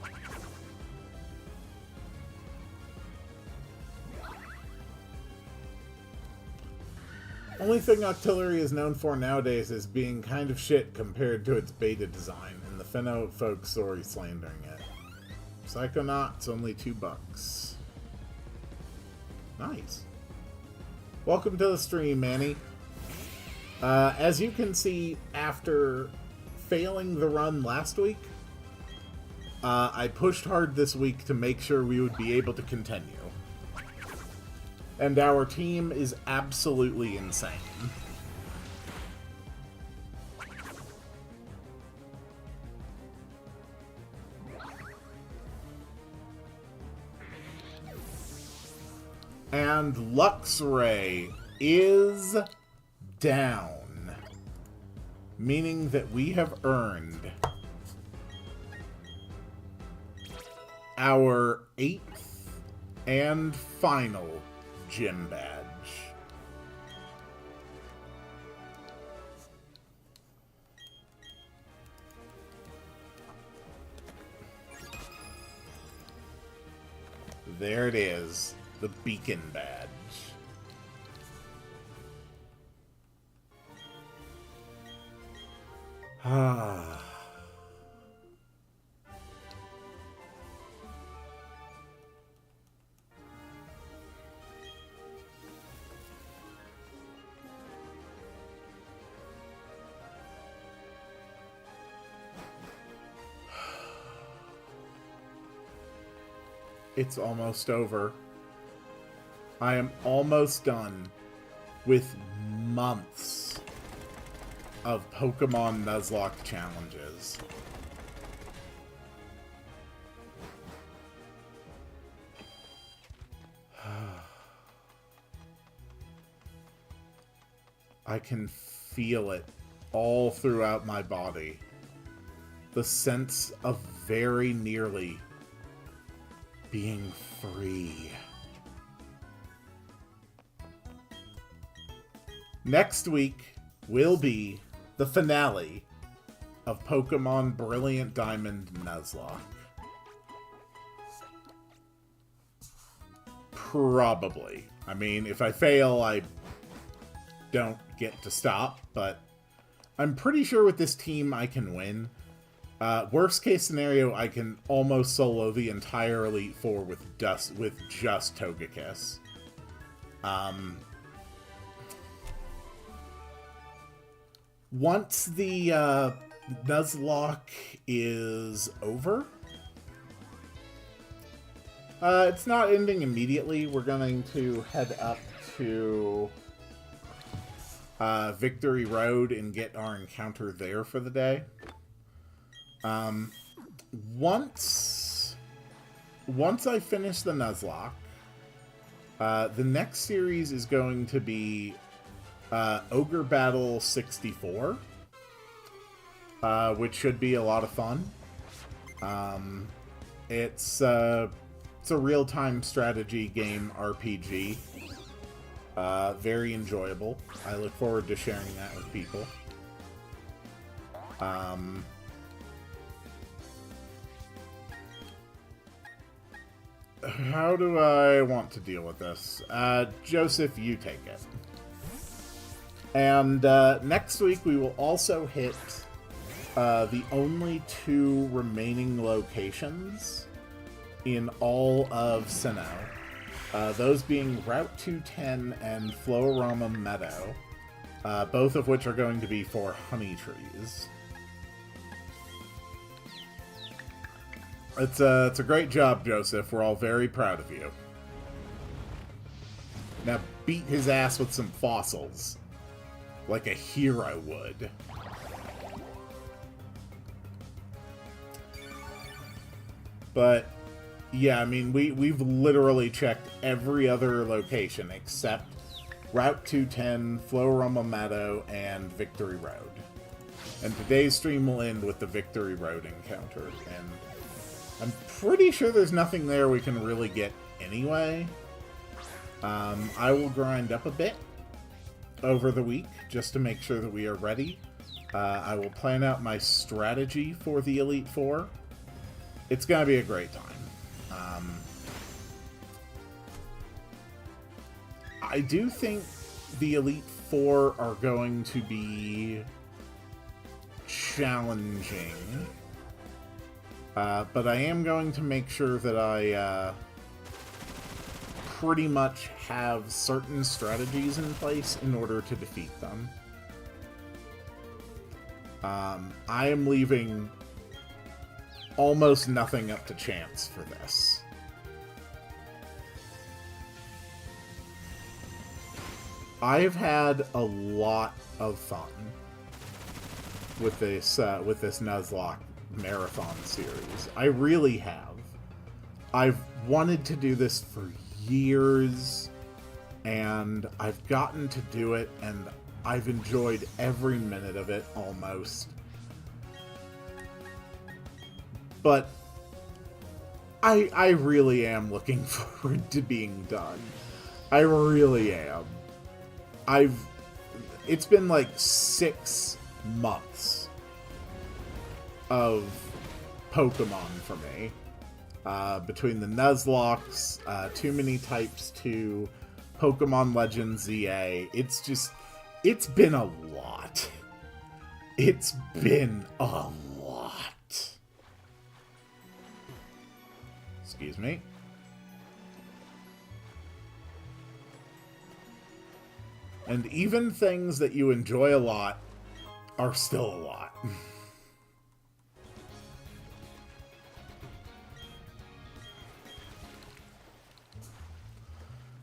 Only thing Octillery is known for nowadays is being kind of shit compared to its beta design, and the Finno folks are slandering it. Psychonaut's only $2. Nice. Welcome to the stream, Manny. As you can see, after failing the run last week, I pushed hard this week to make sure we would be able to continue. And our team is absolutely insane. And Luxray is down, meaning that we have earned our 8th and final gym badge. There it is, the beacon badge. Ah. It's almost over. I am almost done with months of Pokemon Nuzlocke challenges. I can feel it all throughout my body. The sense of very nearly being free. Next week will be the finale of Pokemon Brilliant Diamond Nuzlocke. Probably. I mean, if I fail, I don't get to stop, but I'm pretty sure with this team I can win. Worst case scenario, I can almost solo the entire Elite Four with just Togekiss. Once the Nuzlocke is over, it's not ending immediately. We're going to head up to Victory Road and get our encounter there for the day. Once I finish the Nuzlocke, the next series is going to be Ogre Battle 64, which should be a lot of fun. It's a real-time strategy game RPG. Very enjoyable. I look forward to sharing that with people. How do I want to deal with this? Joseph, you take it. And next week we will also hit the only 2 remaining locations in all of Sinnoh. Those being Route 210 and Floaroma Meadow, both of which are going to be for honey trees. It's a great job, Joseph. We're all very proud of you. Now beat his ass with some fossils, like a hero would. But yeah, I mean, we've literally checked every other location except Route 210, Floaroma Meadow, and Victory Road. And today's stream will end with the Victory Road encounter, and I'm pretty sure there's nothing there we can really get anyway. I will grind up a bit over the week just to make sure that we are ready. I will plan out my strategy for the Elite Four. It's going to be a great time. I do think the Elite Four are going to be challenging. But I am going to make sure that I pretty much have certain strategies in place in order to defeat them. I am leaving almost nothing up to chance for this. I've had a lot of fun with this Nuzlocke marathon series. I really have. I've wanted to do this for years, and I've gotten to do it, and I've enjoyed every minute of it, almost. But I really am looking forward to being done. I really am. It's been like 6 months of Pokemon for me. Between the Nuzlockes, Too Many Types 2, Pokemon Legends ZA, it's been a lot. It's been a lot. Excuse me. And even things that you enjoy a lot are still a lot.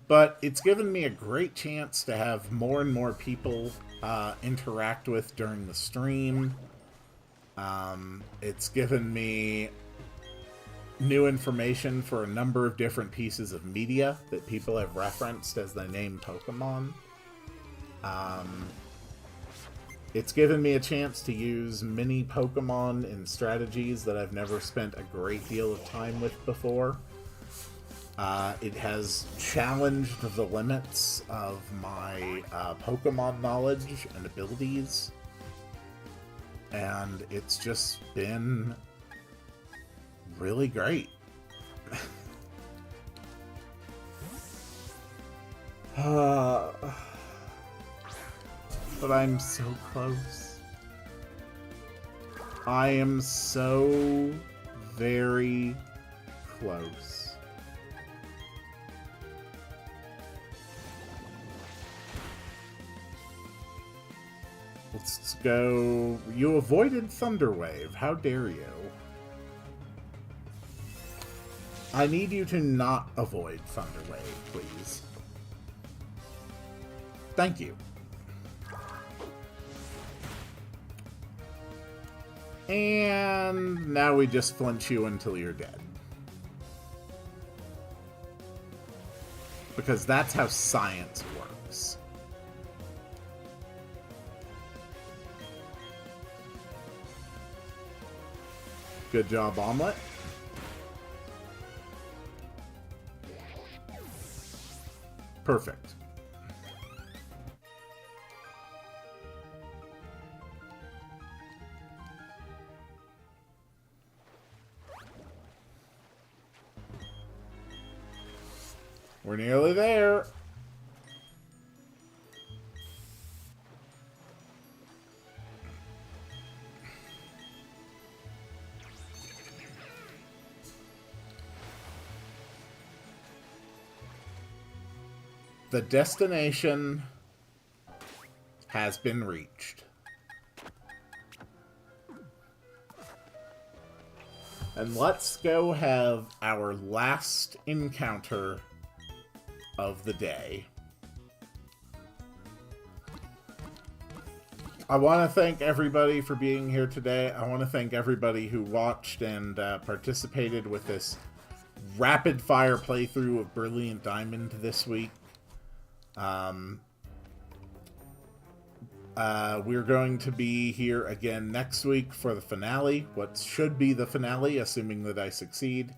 But it's given me a great chance to have more and more people interact with during the stream. It's given me new information for a number of different pieces of media that people have referenced as they name Pokemon. It's given me a chance to use mini Pokemon in strategies that I've never spent a great deal of time with before. It has challenged the limits of my Pokemon knowledge and abilities. And it's just been really great. But I'm so close. I am so very close. Let's go. You avoided Thunderwave. How dare you? I need you to not avoid Thunderwave, please. Thank you. And now we just flinch you until you're dead. Because that's how science works. Good job, Omelet. Perfect. We're nearly there. The destination has been reached. And let's go have our last encounter of the day. I want to thank everybody for being here today. I want to thank everybody who watched and participated with this rapid-fire playthrough of Brilliant Diamond this week. We're going to be here again next week for the finale. What should be the finale, assuming that I succeed.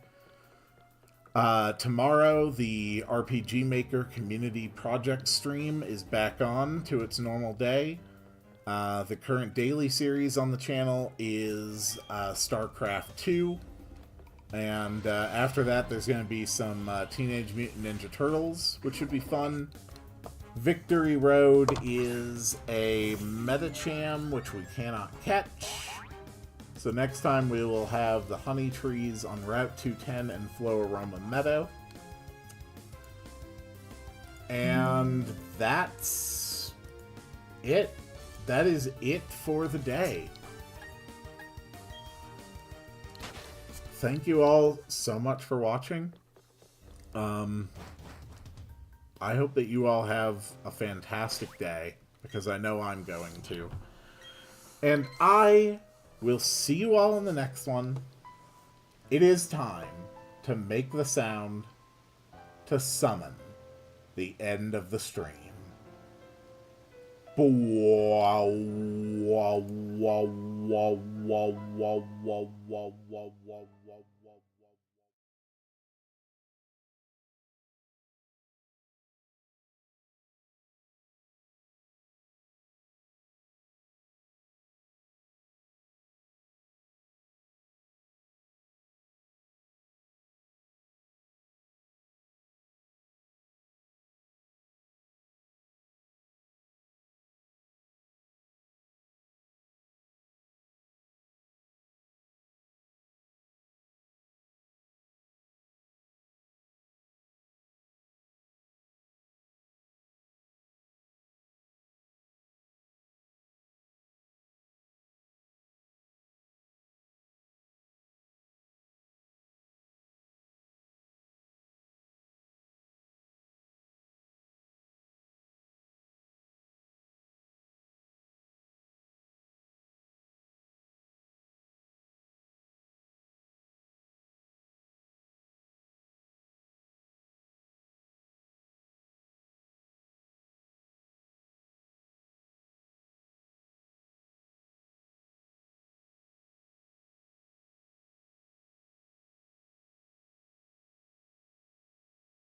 Tomorrow, the RPG Maker Community Project stream is back on to its normal day. The current daily series on the channel is StarCraft 2. And after that, there's going to be some Teenage Mutant Ninja Turtles, which should be fun. Victory Road is a Metacham, which we cannot catch. So next time we will have the Honey Trees on Route 210 and Flow Aroma Meadow. And that's it. That is it for the day. Thank you all so much for watching. I hope that you all have a fantastic day, because I know I'm going to. And I will see you all in the next one. It is time to make the sound to summon the end of the stream. Wow, wow, wow, wow, wow, wow, wow, wow, wow.